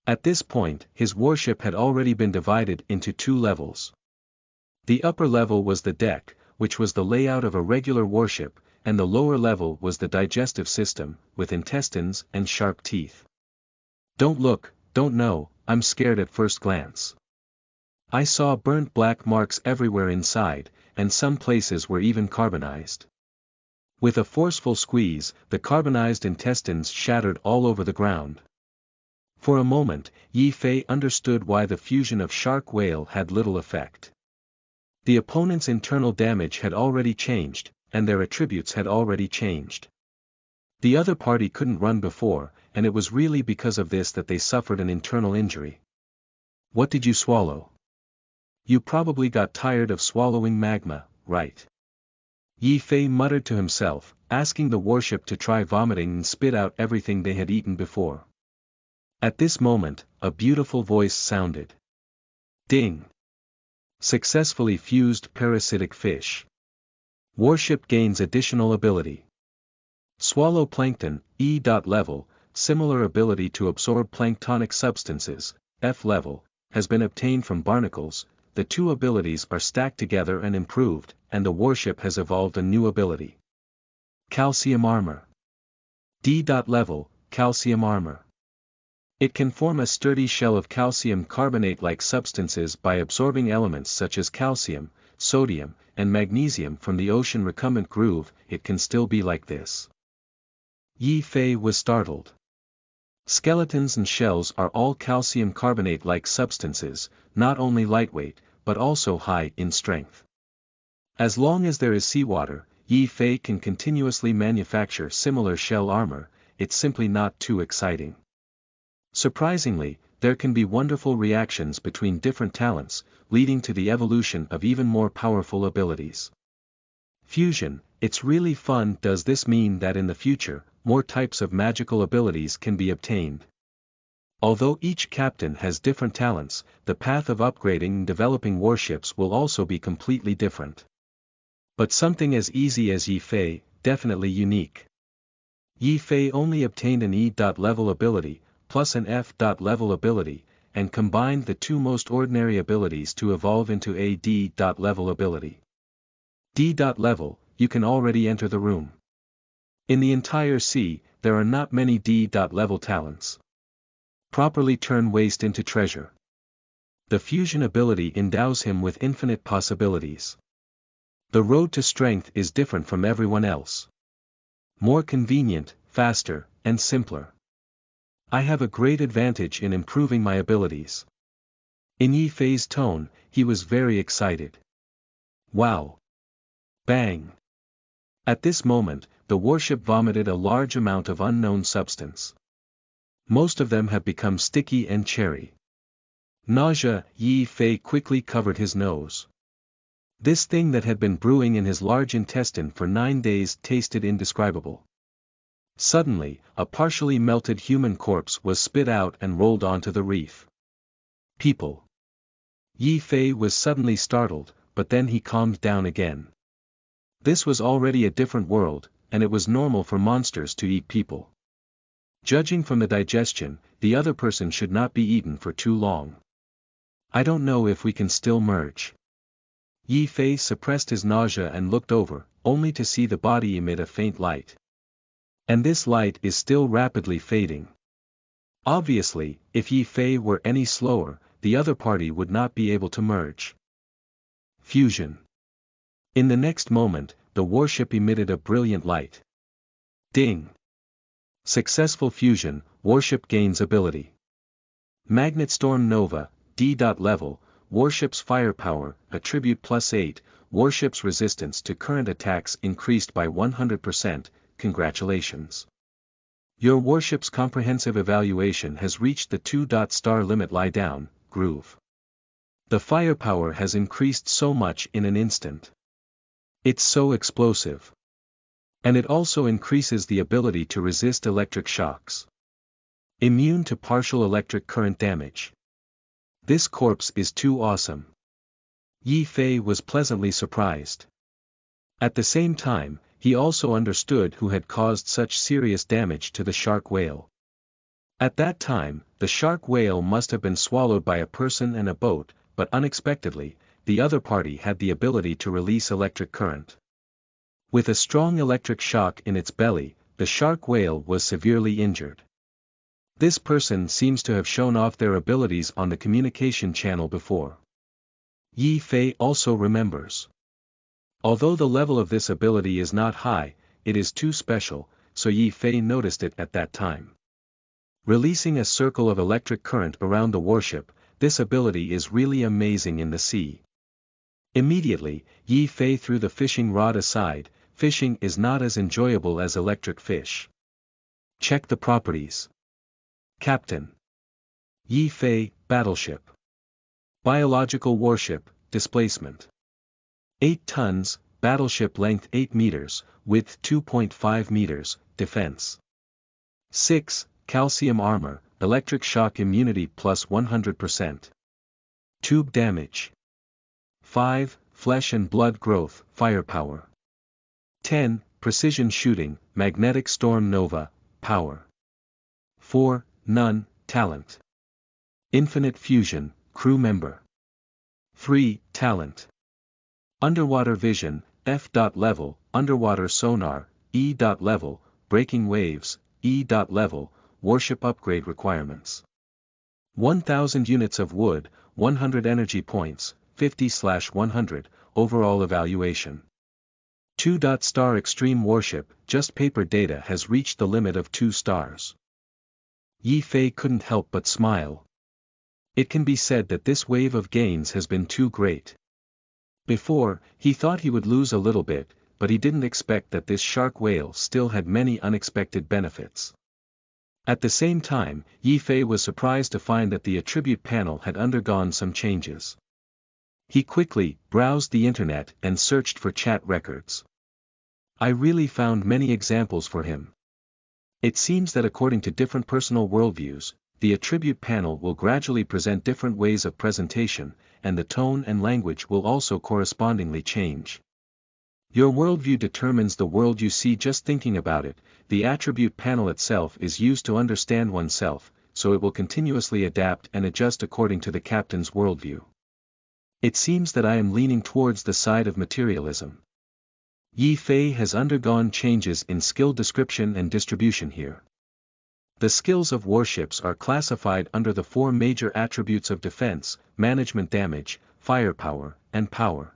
At this point, his warship had already been divided into two levels. The upper level was the deck, which was the layout of a regular warship, and the lower level was the digestive system, with intestines and sharp teeth. Don't look, don't know, I'm scared at first glance. I saw burnt black marks everywhere inside, and some places were even carbonized. With a forceful squeeze, the carbonized intestines shattered all over the ground. For a moment, Ye Fei understood why the fusion of shark whale had little effect. The opponent's internal damage had already changed, and their attributes had already changed. The other party couldn't run before, and it was really because of this that they suffered an internal injury. What did you swallow? You probably got tired of swallowing magma, right? Ye Fei muttered to himself, asking the warship to try vomiting and spit out everything they had eaten before. At this moment, a beautiful voice sounded. Ding! Successfully fused parasitic fish. Warship gains additional ability. Swallow plankton, E.level, similar ability to absorb planktonic substances, F level, has been obtained from barnacles. The two abilities are stacked together and improved, and the warship has evolved a new ability. Calcium armor. D.level, calcium armor. It can form a sturdy shell of calcium carbonate-like substances by absorbing elements such as calcium, sodium, and magnesium from the ocean recumbent groove. It can still be like this. Ye Fei was startled. Skeletons and shells are all calcium carbonate-like substances, not only lightweight, but also high in strength. As long as there is seawater, Ye Fei can continuously manufacture similar shell armor. It's simply not too exciting. Surprisingly, there can be wonderful reactions between different talents, leading to the evolution of even more powerful abilities. Fusion, it's really fun. Does this mean that in the future, more types of magical abilities can be obtained? Although each captain has different talents, the path of upgrading and developing warships will also be completely different. But something as easy as Ye Fei, definitely unique. Ye Fei only obtained an E.level ability, plus an F.level ability, and combined the two most ordinary abilities to evolve into a D.level ability. D.level, you can already enter the room. In the entire sea, there are not many D.level talents. Properly turn waste into treasure. The fusion ability endows him with infinite possibilities. The road to strength is different from everyone else. More convenient, faster, and simpler. I have a great advantage in improving my abilities. In Ye Fei's tone, he was very excited. Wow! Bang! At this moment, the warship vomited a large amount of unknown substance. Most of them have become sticky and cherry. Nausea. Ye Fei quickly covered his nose. This thing that had been brewing in his large intestine for 9 days tasted indescribable. Suddenly, a partially melted human corpse was spit out and rolled onto the reef. People. Ye Fei was suddenly startled, but then he calmed down again. This was already a different world, and it was normal for monsters to eat people. Judging from the digestion, the other person should not be eaten for too long. I don't know if we can still merge. Ye Fei suppressed his nausea and looked over, only to see the body emit a faint light. And this light is still rapidly fading. Obviously, if Ye Fei were any slower, the other party would not be able to merge. Fusion. In the next moment, the warship emitted a brilliant light. Ding! Successful fusion, warship gains ability. Magnet Storm Nova, D. Level, warship's firepower, attribute +8, warship's resistance to current attacks increased by 100%, congratulations. Your warship's comprehensive evaluation has reached the 2-star limit. Lie down, groove. The firepower has increased so much in an instant. It's so explosive. And it also increases the ability to resist electric shocks. Immune to partial electric current damage. This corpse is too awesome. Ye Fei was pleasantly surprised. At the same time, he also understood who had caused such serious damage to the shark whale. At that time, the shark whale must have been swallowed by a person and a boat, but unexpectedly, the other party had the ability to release electric current. With a strong electric shock in its belly, the shark whale was severely injured. This person seems to have shown off their abilities on the communication channel before. Ye Fei also remembers. Although the level of this ability is not high, it is too special, so Ye Fei noticed it at that time. Releasing a circle of electric current around the warship, this ability is really amazing in the sea. Immediately, Ye Fei threw the fishing rod aside. Fishing is not as enjoyable as electric fish. Check the properties. Captain. Ye Fei, Battleship. Biological warship, displacement. 8 tons, battleship length 8 meters, width 2.5 meters, defense. 6, calcium armor, electric shock immunity plus 100%. Tube damage. 5, flesh and blood growth, firepower. 10, precision shooting, magnetic storm nova, power. 4, none, talent. Infinite fusion, crew member. 3, talent. Underwater vision, F. Level, underwater sonar, E. Level, breaking waves, E. Level, warship upgrade requirements. 1000 units of wood, 100 energy points, 50/100, overall evaluation. 2-star extreme warship, just paper data has reached the limit of 2 stars. Ye Fei couldn't help but smile. It can be said that this wave of gains has been too great. Before, he thought he would lose a little bit, but he didn't expect that this shark whale still had many unexpected benefits. At the same time, Ye Fei was surprised to find that the attribute panel had undergone some changes. He quickly browsed the internet and searched for chat records. I really found many examples for him. It seems that according to different personal worldviews, the attribute panel will gradually present different ways of presentation, and the tone and language will also correspondingly change. Your worldview determines the world you see. Just thinking about it, the attribute panel itself is used to understand oneself, so it will continuously adapt and adjust according to the captain's worldview. It seems that I am leaning towards the side of materialism. Ye Fei has undergone changes in skill description and distribution here. The skills of warships are classified under the 4 major attributes of defense, management damage, firepower, and power.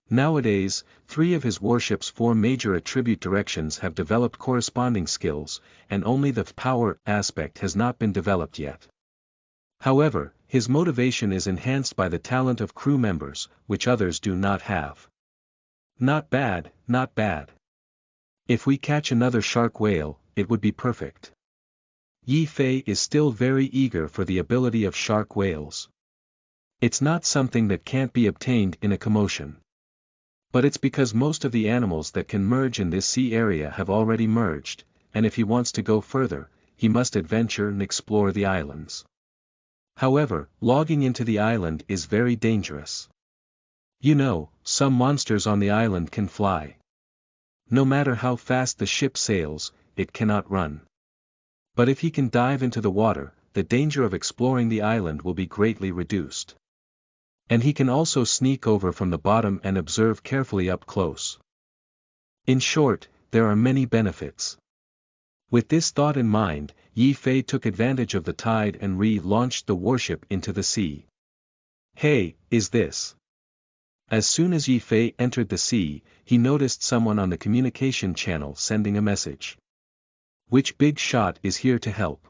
Nowadays, 3 of his warship's 4 major attribute directions have developed corresponding skills, and only the power aspect has not been developed yet. However, his motivation is enhanced by the talent of crew members, which others do not have. Not bad, not bad. If we catch another shark whale, it would be perfect. Ye Fei is still very eager for the ability of shark whales. It's not something that can't be obtained in a commotion. But it's because most of the animals that can merge in this sea area have already merged, and if he wants to go further, he must adventure and explore the islands. However, logging into the island is very dangerous. You know, some monsters on the island can fly. No matter how fast the ship sails, it cannot run. But if he can dive into the water, the danger of exploring the island will be greatly reduced. And he can also sneak over from the bottom and observe carefully up close. In short, there are many benefits. With this thought in mind, Ye Fei took advantage of the tide and re-launched the warship into the sea. Hey, is this? As soon as Ye Fei entered the sea, he noticed someone on the communication channel sending a message. Which big shot is here to help?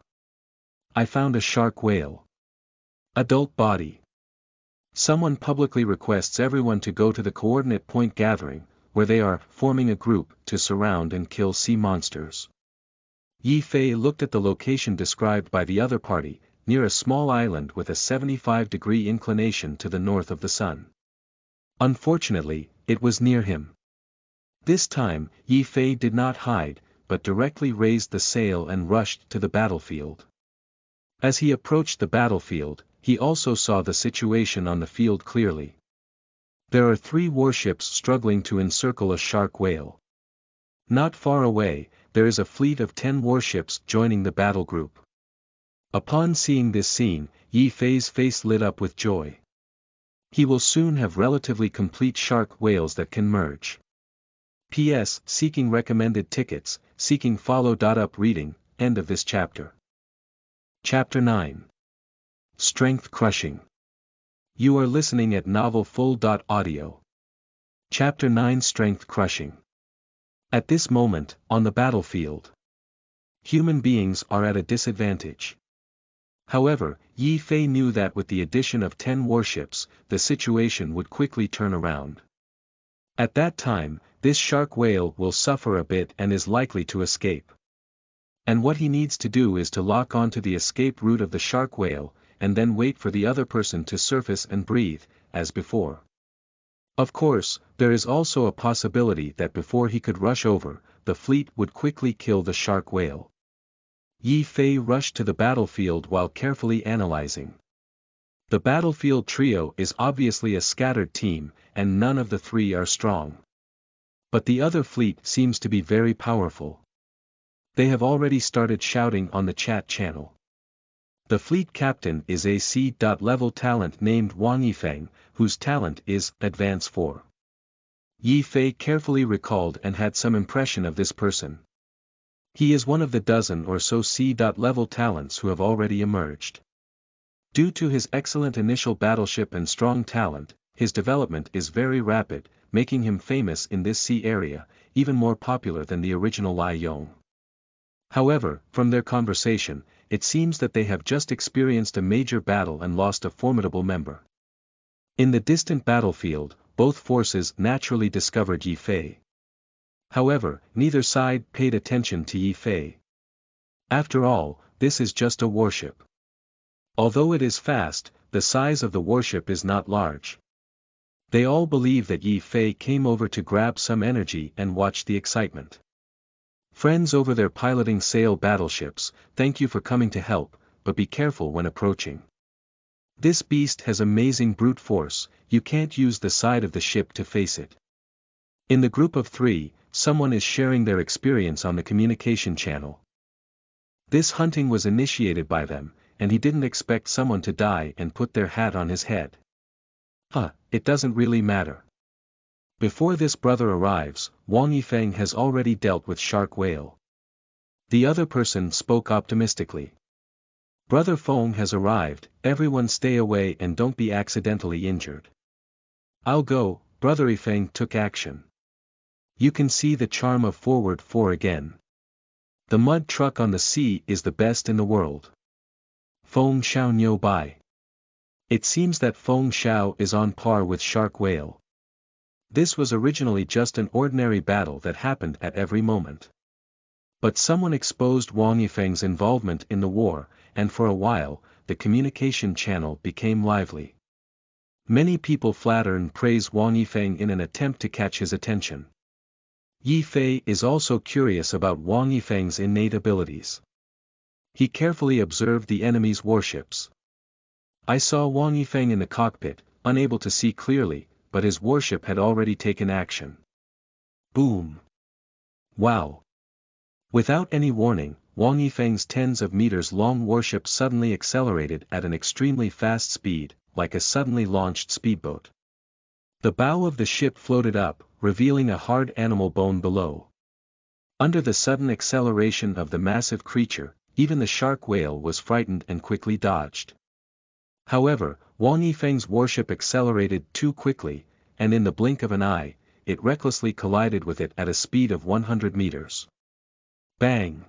I found a shark whale. Adult body. Someone publicly requests everyone to go to the coordinate point gathering, where they are forming a group to surround and kill sea monsters. Ye Fei looked at the location described by the other party, near a small island with a 75-degree inclination to the north of the sun. Unfortunately, it was near him. This time, Ye Fei did not hide, but directly raised the sail and rushed to the battlefield. As he approached the battlefield, he also saw the situation on the field clearly. There are 3 warships struggling to encircle a shark whale. Not far away, there is a fleet of 10 warships joining the battle group. Upon seeing this scene, Ye Fei's face lit up with joy. He will soon have relatively complete shark whales that can merge. P.S. Seeking recommended tickets, seeking follow-up reading, end of this chapter. Chapter 9. Strength Crushing. You are listening at novelfull.audio. Chapter 9 Strength Crushing. At this moment, on the battlefield, human beings are at a disadvantage. However, Ye Fei knew that with the addition of 10 warships, the situation would quickly turn around. At that time, this shark whale will suffer a bit and is likely to escape. And what he needs to do is to lock onto the escape route of the shark whale, and then wait for the other person to surface and breathe, as before. Of course, there is also a possibility that before he could rush over, the fleet would quickly kill the shark whale. Ye Fei rushed to the battlefield while carefully analyzing. The battlefield trio is obviously a scattered team, and none of the 3 are strong. But the other fleet seems to be very powerful. They have already started shouting on the chat channel. The fleet captain is a C-level talent named Wang Yifeng, whose talent is Advance 4. Ye Fei carefully recalled and had some impression of this person. He is one of the dozen or so C-level talents who have already emerged. Due to his excellent initial battleship and strong talent, his development is very rapid, making him famous in this sea area, even more popular than the original Lai Yong. However, from their conversation, it seems that they have just experienced a major battle and lost a formidable member. In the distant battlefield, both forces naturally discovered Ye Fei. However, neither side paid attention to Ye Fei. After all, this is just a warship. Although it is fast, the size of the warship is not large. They all believe that Ye Fei came over to grab some energy and watch the excitement. Friends over there piloting sail battleships, thank you for coming to help, but be careful when approaching. This beast has amazing brute force, you can't use the side of the ship to face it. In the group of 3, someone is sharing their experience on the communication channel. This hunting was initiated by them, and he didn't expect someone to die and put their hat on his head. It doesn't really matter. Before this brother arrives, Wang Yifeng has already dealt with shark whale. The other person spoke optimistically. Brother Feng has arrived, everyone stay away and don't be accidentally injured. I'll go, Brother Yifeng took action. You can see the charm of Forward 4 again. The mud truck on the sea is the best in the world. Feng Xiao Niu Bai. It seems that Feng Xiao is on par with shark whale. This was originally just an ordinary battle that happened at every moment. But someone exposed Wang Yifeng's involvement in the war, and for a while, the communication channel became lively. Many people flatter and praise Wang Yifeng in an attempt to catch his attention. Ye Fei is also curious about Wang Yifeng's innate abilities. He carefully observed the enemy's warships. I saw Wang Yifeng in the cockpit, unable to see clearly, but his warship had already taken action. Boom! Wow! Without any warning, Wang Yifeng's tens of meters long warship suddenly accelerated at an extremely fast speed, like a suddenly launched speedboat. The bow of the ship floated up, revealing a hard animal bone below. Under the sudden acceleration of the massive creature, even the shark whale was frightened and quickly dodged. However, Wang Yifeng's warship accelerated too quickly, and in the blink of an eye, it recklessly collided with it at a speed of 100 meters. Bang!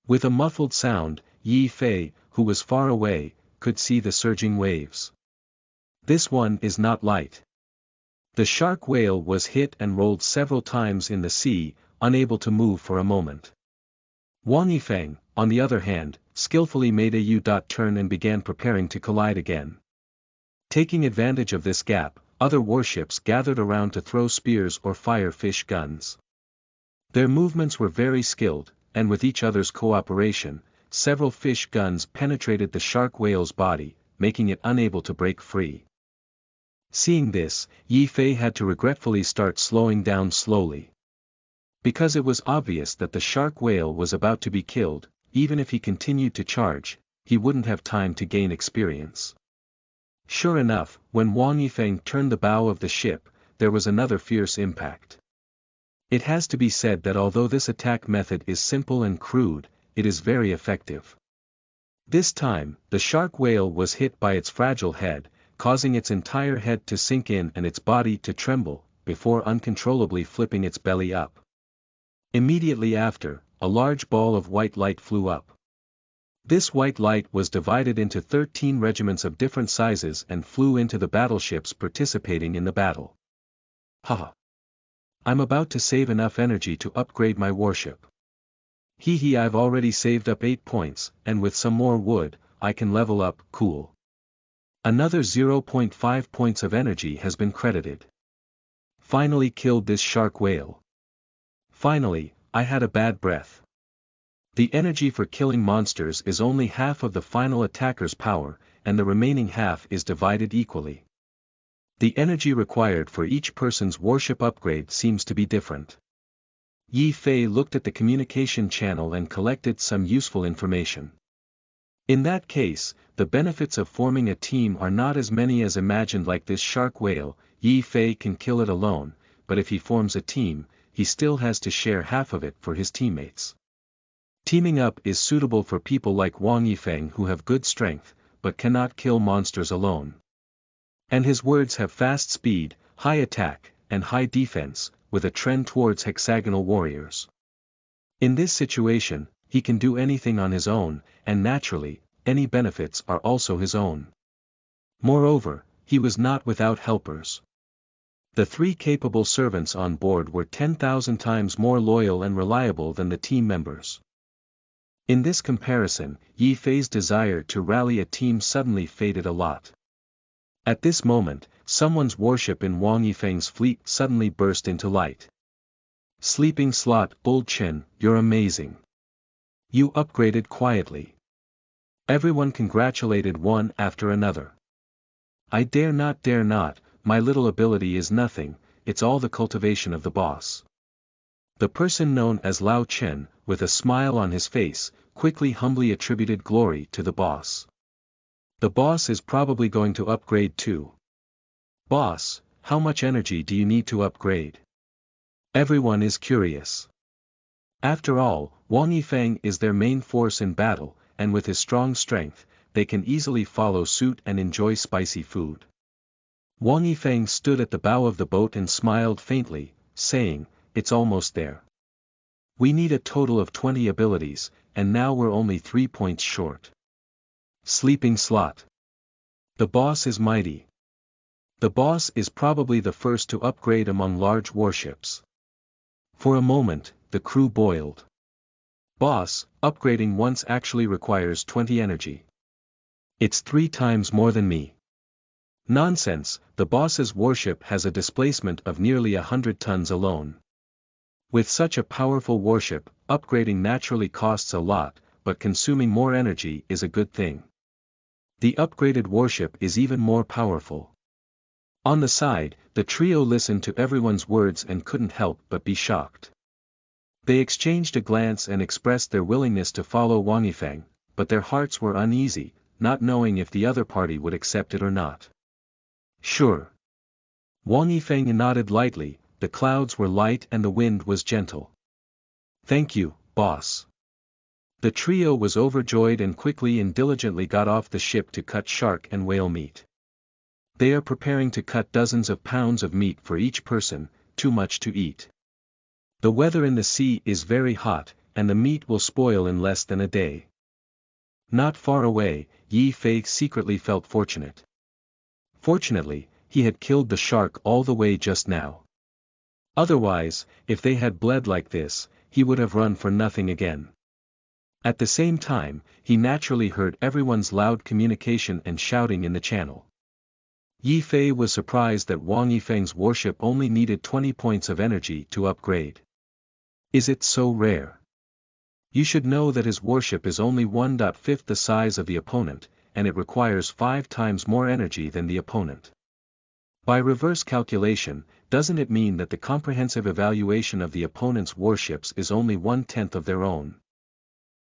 With a muffled sound, Ye Fei, who was far away, could see the surging waves. This one is not light. The shark whale was hit and rolled several times in the sea, unable to move for a moment. Wang Yifeng, on the other hand, skillfully made a U-turn and began preparing to collide again. Taking advantage of this gap, other warships gathered around to throw spears or fire fish guns. Their movements were very skilled, and with each other's cooperation, several fish guns penetrated the shark whale's body, making it unable to break free. Seeing this, Ye Fei had to regretfully start slowing down slowly. Because it was obvious that the shark whale was about to be killed, even if he continued to charge, he wouldn't have time to gain experience. Sure enough, when Wang Yifeng turned the bow of the ship, there was another fierce impact. It has to be said that although this attack method is simple and crude, it is very effective. This time, the shark whale was hit by its fragile head, causing its entire head to sink in and its body to tremble, before uncontrollably flipping its belly up. Immediately after, a large ball of white light flew up. This white light was divided into 13 regiments of different sizes and flew into the battleships participating in the battle. Haha! I'm about to save enough energy to upgrade my warship. I've already saved up 8 points, and with some more wood, I can level up, cool. Another 0.5 points of energy has been credited. Finally killed this shark whale. Finally, I had a bad breath. The energy for killing monsters is only half of the final attacker's power, and the remaining half is divided equally. The energy required for each person's warship upgrade seems to be different. Ye Fei looked at the communication channel and collected some useful information. In that case, the benefits of forming a team are not as many as imagined. Like this shark whale, Ye Fei can kill it alone, but if he forms a team, he still has to share half of it for his teammates. Teaming up is suitable for people like Wang Yifeng who have good strength, but cannot kill monsters alone. And his words have fast speed, high attack, and high defense, with a trend towards hexagonal warriors. In this situation, he can do anything on his own, and naturally, any benefits are also his own. Moreover, he was not without helpers. The 3 capable servants on board were 10,000 times more loyal and reliable than the team members. In this comparison, Ye Fei's desire to rally a team suddenly faded a lot. At this moment, someone's warship in Wang Yifeng's fleet suddenly burst into light. Sleeping slot, Old Chen, you're amazing. You upgraded quietly. Everyone congratulated one after another. I dare not, my little ability is nothing, it's all the cultivation of the boss. The person known as Lao Chen, with a smile on his face, quickly humbly attributed glory to the boss. The boss is probably going to upgrade too. Boss, how much energy do you need to upgrade? Everyone is curious. After all, Wang Yifeng is their main force in battle, and with his strong strength, they can easily follow suit and enjoy spicy food. Wang Yifeng stood at the bow of the boat and smiled faintly, saying, it's almost there. We need a total of 20 abilities, and now we're only 3 points short. Sleeping slot. The boss is mighty. The boss is probably the first to upgrade among large warships. For a moment, the crew boiled. Boss, upgrading once actually requires 20 energy. It's 3 times more than me. Nonsense, the boss's warship has a displacement of nearly 100 tons alone. With such a powerful warship, upgrading naturally costs a lot, but consuming more energy is a good thing. The upgraded warship is even more powerful. On the side, the trio listened to everyone's words and couldn't help but be shocked. They exchanged a glance and expressed their willingness to follow Wang Yifeng, but their hearts were uneasy, not knowing if the other party would accept it or not. Sure. Wang Yifeng nodded lightly. The clouds were light and the wind was gentle. Thank you, boss. The trio was overjoyed and quickly and diligently got off the ship to cut shark and whale meat. They are preparing to cut dozens of pounds of meat for each person, too much to eat. The weather in the sea is very hot, and the meat will spoil in less than a day. Not far away, Ye Fei secretly felt fortunate. Fortunately, he had killed the shark all the way just now. Otherwise, if they had bled like this, he would have run for nothing again. At the same time, he naturally heard everyone's loud communication and shouting in the channel. Ye Fei was surprised that Wang Yifeng's warship only needed 20 points of energy to upgrade. Is it so rare? You should know that his warship is only 1/5 the size of the opponent, and it requires 5 times more energy than the opponent. By reverse calculation, doesn't it mean that the comprehensive evaluation of the opponent's warships is only 1/10 of their own?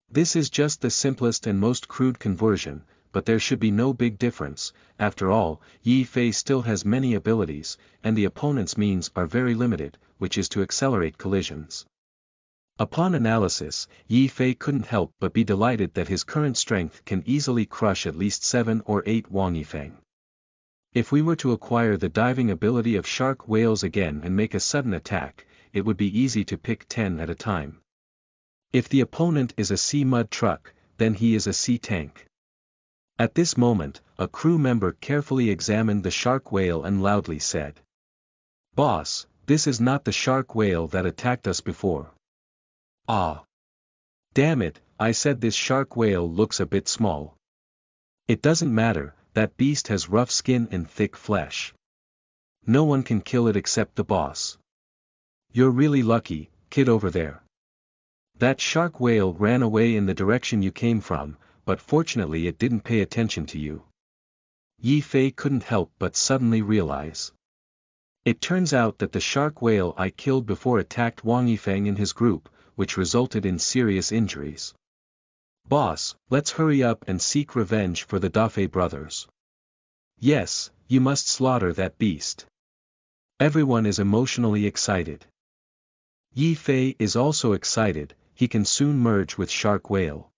This is just the simplest and most crude conversion, but there should be no big difference. After all, Ye Fei still has many abilities, and the opponent's means are very limited, which is to accelerate collisions. Upon analysis, Ye Fei couldn't help but be delighted that his current strength can easily crush at least 7 or 8 Wang Yifeng. If we were to acquire the diving ability of shark whales again and make a sudden attack, it would be easy to pick 10 at a time. If the opponent is a sea mud truck, then he is a sea tank. At this moment, a crew member carefully examined the shark whale and loudly said, "Boss, this is not the shark whale that attacked us before." "Ah. Damn it, I said this shark whale looks a bit small." "It doesn't matter, that beast has rough skin and thick flesh. No one can kill it except the boss. You're really lucky, kid over there. That shark whale ran away in the direction you came from, but fortunately it didn't pay attention to you." Ye Fei couldn't help but suddenly realize. It turns out that the shark whale I killed before attacked Wang Yifeng and his group, which resulted in serious injuries. "Boss, let's hurry up and seek revenge for the Da Fei brothers." "Yes, you must slaughter that beast." Everyone is emotionally excited. Ye Fei is also excited, he can soon merge with shark whale.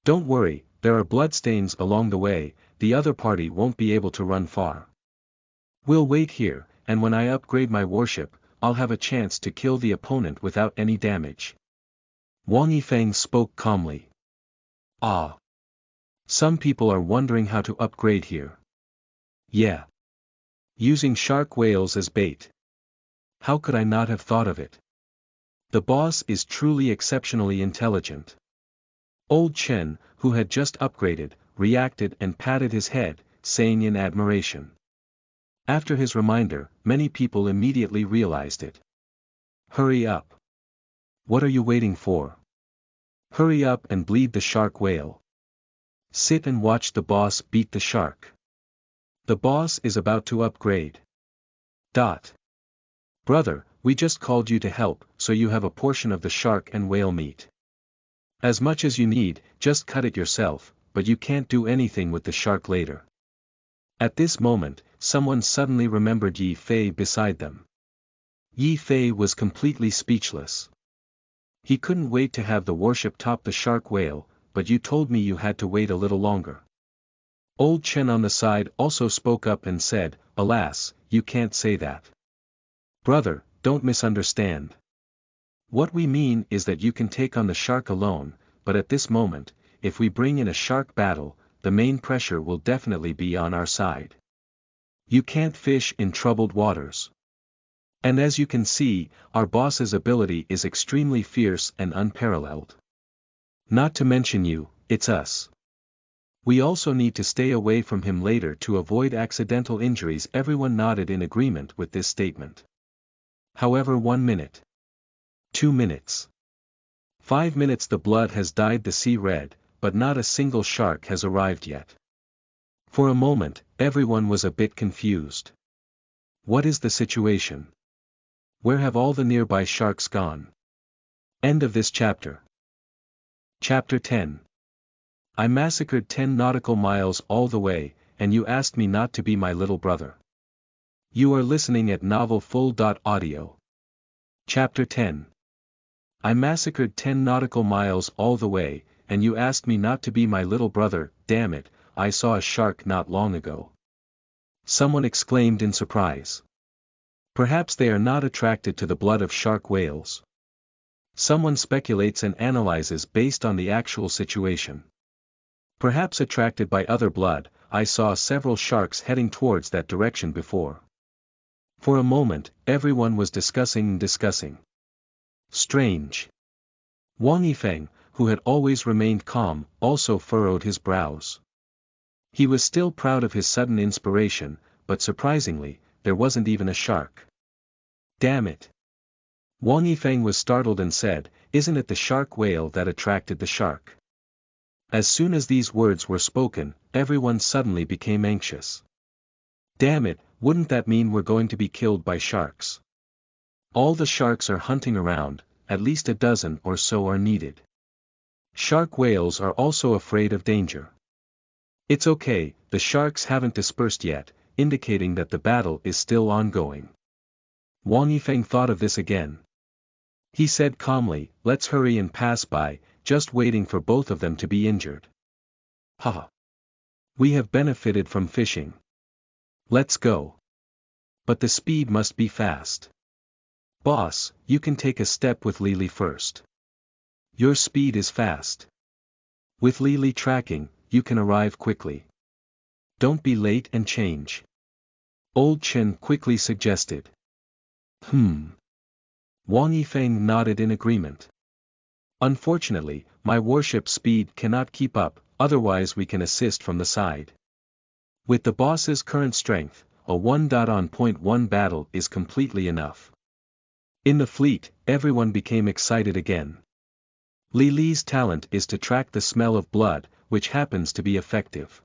"Don't worry, there are bloodstains along the way, the other party won't be able to run far. We'll wait here, and when I upgrade my warship, I'll have a chance to kill the opponent without any damage." Wang Yifeng spoke calmly. "Ah. Some people are wondering how to upgrade here." "Yeah. Using shark whales as bait. How could I not have thought of it? The boss is truly exceptionally intelligent." Old Chen, who had just upgraded, reacted and patted his head, saying in admiration. After his reminder, many people immediately realized it. "Hurry up. What are you waiting for? Hurry up and bleed the shark whale. Sit and watch the boss beat the shark. The boss is about to upgrade. Brother, we just called you to help, so you have a portion of the shark and whale meat. As much as you need, just cut it yourself, but you can't do anything with the shark later." At this moment, someone suddenly remembered Ye Fei beside them. Ye Fei was completely speechless. He couldn't wait to have the warship top the shark whale, but you told me you had to wait a little longer. Old Chen on the side also spoke up and said, "Alas, you can't say that. Brother, don't misunderstand. What we mean is that you can take on the shark alone, but at this moment, if we bring in a shark battle, the main pressure will definitely be on our side. You can't fish in troubled waters. And as you can see, our boss's ability is extremely fierce and unparalleled. Not to mention you, it's us. We also need to stay away from him later to avoid accidental injuries." Everyone nodded in agreement with this statement. However, 1 minute. 2 minutes. 5 minutes. The blood has dyed the sea red, but not a single shark has arrived yet. For a moment, everyone was a bit confused. What is the situation? Where have all the nearby sharks gone? End of this chapter. Chapter 10. I massacred 10 nautical miles all the way, and you asked me not to be my little brother. You are listening at novelfull.audio. Chapter 10. I massacred 10 nautical miles all the way, and you asked me not to be my little brother. Damn it, I saw a shark not long ago. Someone exclaimed in surprise. Perhaps they are not attracted to the blood of shark whales. Someone speculates and analyzes based on the actual situation. Perhaps attracted by other blood. I saw several sharks heading towards that direction before. For a moment, everyone was discussing. Strange. Wang Yifeng, who had always remained calm, also furrowed his brows. He was still proud of his sudden inspiration, but surprisingly, there wasn't even a shark. Damn it. Wang Yifeng was startled and said, "Isn't it the shark whale that attracted the shark?" As soon as these words were spoken, everyone suddenly became anxious. Damn it, wouldn't that mean we're going to be killed by sharks? All the sharks are hunting around, at least a dozen or so are needed. Shark whales are also afraid of danger. It's okay, the sharks haven't dispersed yet, indicating that the battle is still ongoing. Wang Yifeng thought of this again. He said calmly, "Let's hurry and pass by, just waiting for both of them to be injured." Haha. We have benefited from fishing. Let's go. But the speed must be fast. Boss, you can take a step with Lily first. Your speed is fast. With Lily tracking, you can arrive quickly. Don't be late and change. Old Chen quickly suggested. Wang Yifeng nodded in agreement. Unfortunately, my warship speed cannot keep up, otherwise we can assist from the side. With the boss's current strength, a 1.1 battle is completely enough. In the fleet, everyone became excited again. Li Li's talent is to track the smell of blood, which happens to be effective.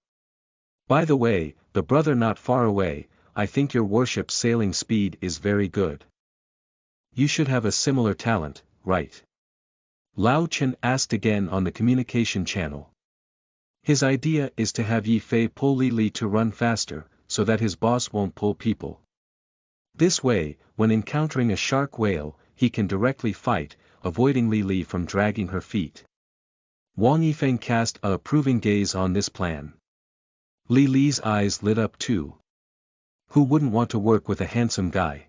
By the way, the brother not far away, I think your warship's sailing speed is very good. You should have a similar talent, right? Lao Chen asked again on the communication channel. His idea is to have Ye Fei pull Li Li to run faster, so that his boss won't pull people. This way, when encountering a shark whale, he can directly fight, avoiding Li Li from dragging her feet. Wang Yifeng cast a approving gaze on this plan. Li Li's eyes lit up too. Who wouldn't want to work with a handsome guy?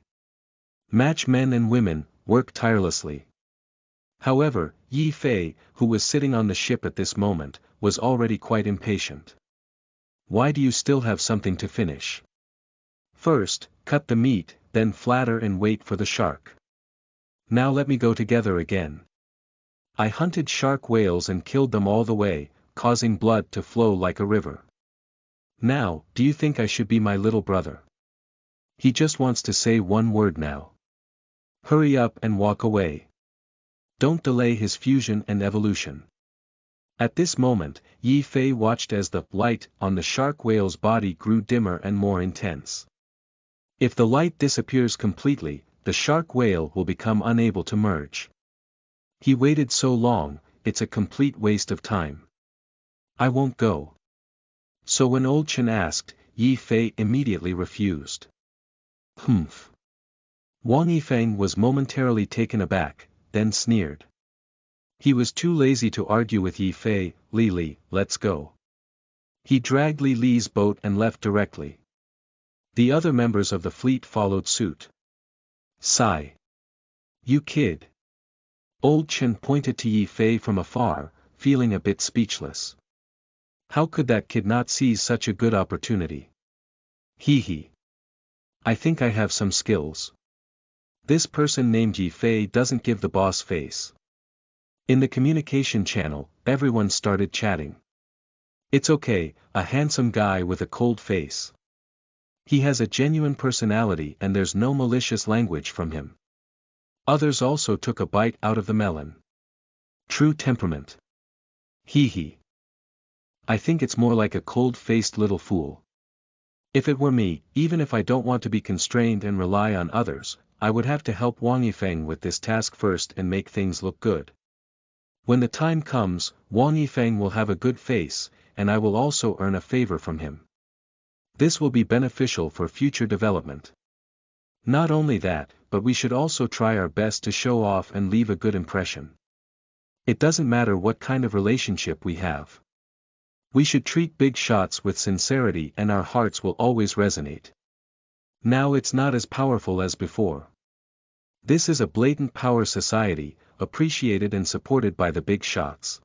Match men and women, work tirelessly. However, Ye Fei, who was sitting on the ship at this moment, was already quite impatient. Why do you still have something to finish? First, cut the meat, then flatter and wait for the shark. Now let me go together again. I hunted shark whales and killed them all the way, causing blood to flow like a river. Now, do you think I should be my little brother? He just wants to say one word now. Hurry up and walk away. Don't delay his fusion and evolution. At this moment, Ye Fei watched as the light on the shark whale's body grew dimmer and more intense. If the light disappears completely, the shark whale will become unable to merge. He waited so long, it's a complete waste of time. I won't go. So when Old Chen asked, Ye Fei immediately refused. Wang Yifeng was momentarily taken aback, then sneered. He was too lazy to argue with Ye Fei. Li Li, let's go. He dragged Li Li's boat and left directly. The other members of the fleet followed suit. Sigh. You kid. Old Chen pointed to Ye Fei from afar, feeling a bit speechless. How could that kid not seize such a good opportunity? Hee. I think I have some skills. This person named Ye Fei doesn't give the boss face. In the communication channel, everyone started chatting. It's okay, a handsome guy with a cold face. He has a genuine personality and there's no malicious language from him. Others also took a bite out of the melon. True temperament. Hee hee. I think it's more like a cold-faced little fool. If it were me, even if I don't want to be constrained and rely on others, I would have to help Ye Fei with this task first and make things look good. When the time comes, Ye Fei will have a good face, and I will also earn a favor from him. This will be beneficial for future development. Not only that, but we should also try our best to show off and leave a good impression. It doesn't matter what kind of relationship we have. We should treat big shots with sincerity and our hearts will always resonate. Now it's not as powerful as before. This is a blatant power society, appreciated and supported by the big shots.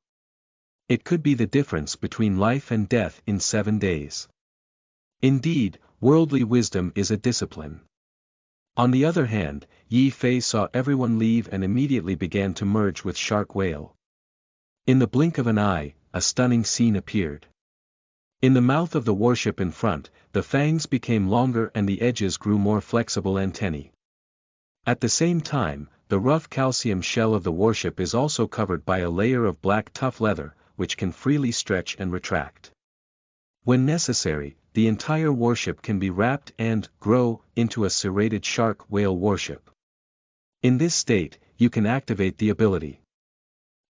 It could be the difference between life and death in 7 days. Indeed, worldly wisdom is a discipline. On the other hand, Ye Fei saw everyone leave and immediately began to merge with Shark Whale. In the blink of an eye, a stunning scene appeared. In the mouth of the warship in front, the fangs became longer and the edges grew more flexible antennae. At the same time, the rough calcium shell of the warship is also covered by a layer of black tough leather, which can freely stretch and retract. When necessary, the entire warship can be wrapped and grow into a serrated shark whale warship. In this state, you can activate the ability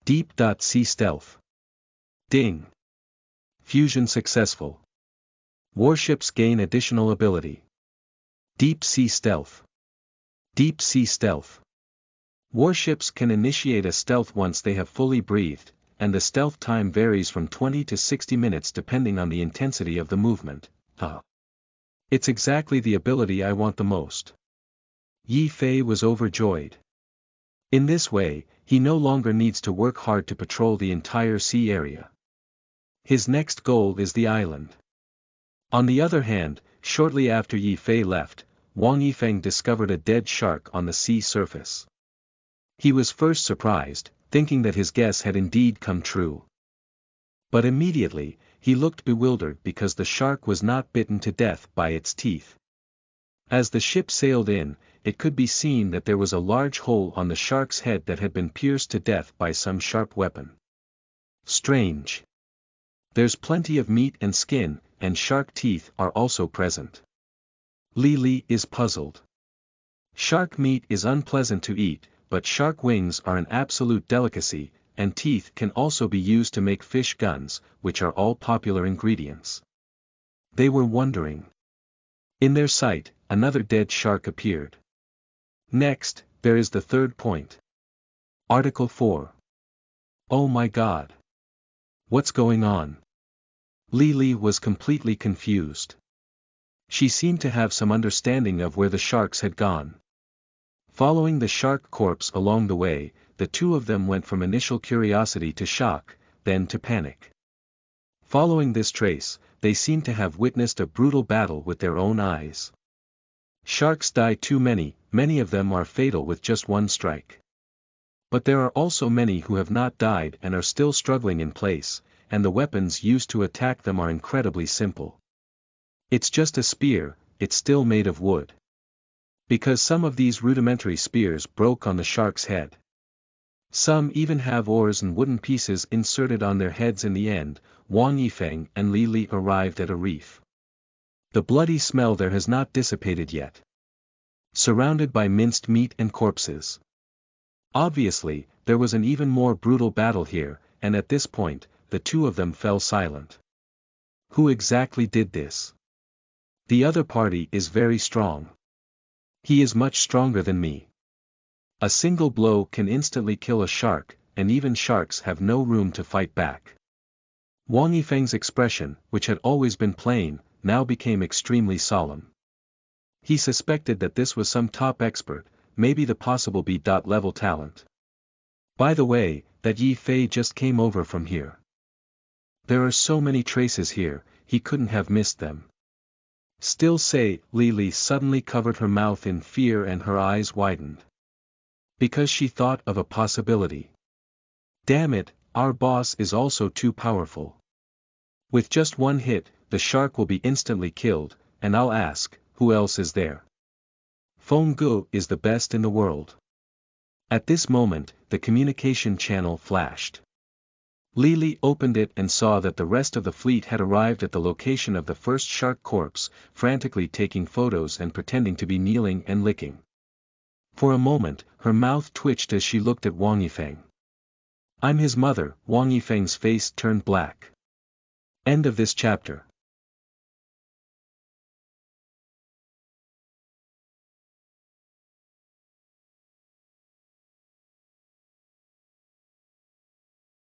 Deep.Sea Stealth. Ding. Fusion successful. Warships gain additional ability. Deep Sea Stealth. Deep Sea Stealth. Warships can initiate a stealth once they have fully breathed, and the stealth time varies from 20 to 60 minutes depending on the intensity of the movement. It's exactly the ability I want the most. Ye Fei was overjoyed. In this way, he no longer needs to work hard to patrol the entire sea area. His next goal is the island. On the other hand, shortly after Ye Fei left, Ye Fei discovered a dead shark on the sea surface. He was first surprised, thinking that his guess had indeed come true. But immediately, he looked bewildered because the shark was not bitten to death by its teeth. As the ship sailed in, it could be seen that there was a large hole on the shark's head that had been pierced to death by some sharp weapon. Strange. There's plenty of meat and skin, and shark teeth are also present. Li is puzzled. Shark meat is unpleasant to eat, but shark wings are an absolute delicacy, and teeth can also be used to make fish guns, which are all popular ingredients. They were wondering. In their sight, another dead shark appeared. Next, there is the third point. Article 4. Oh my God! What's going on? Li was completely confused. She seemed to have some understanding of where the sharks had gone. Following the shark corpse along the way, the two of them went from initial curiosity to shock, then to panic. Following this trace, they seem to have witnessed a brutal battle with their own eyes. Sharks die too many of them are fatal with just one strike. But there are also many who have not died and are still struggling in place, and the weapons used to attack them are incredibly simple. It's just a spear, it's still made of wood. Because some of these rudimentary spears broke on the shark's head. Some even have oars and wooden pieces inserted on their heads. In the end, Ye Fei and Li arrived at a reef. The bloody smell there has not dissipated yet. Surrounded by minced meat and corpses. Obviously, there was an even more brutal battle here, and at this point, the two of them fell silent. Who exactly did this? The other party is very strong. He is much stronger than me. A single blow can instantly kill a shark, and even sharks have no room to fight back. Ye Fei's expression, which had always been plain, now became extremely solemn. He suspected that this was some top expert, maybe the possible B.level talent. By the way, that Ye Fei just came over from here. There are so many traces here, he couldn't have missed them. Still say, Li suddenly covered her mouth in fear and her eyes widened. Because she thought of a possibility. Damn it, our boss is also too powerful. With just one hit, the shark will be instantly killed, and I'll ask, who else is there? Feng Gu is the best in the world. At this moment, the communication channel flashed. Lily opened it and saw that the rest of the fleet had arrived at the location of the first shark corpse, frantically taking photos and pretending to be kneeling and licking. For a moment, her mouth twitched as she looked at Wang Yifeng. "I'm his mother." Wang Yifeng's face turned black. End of this chapter.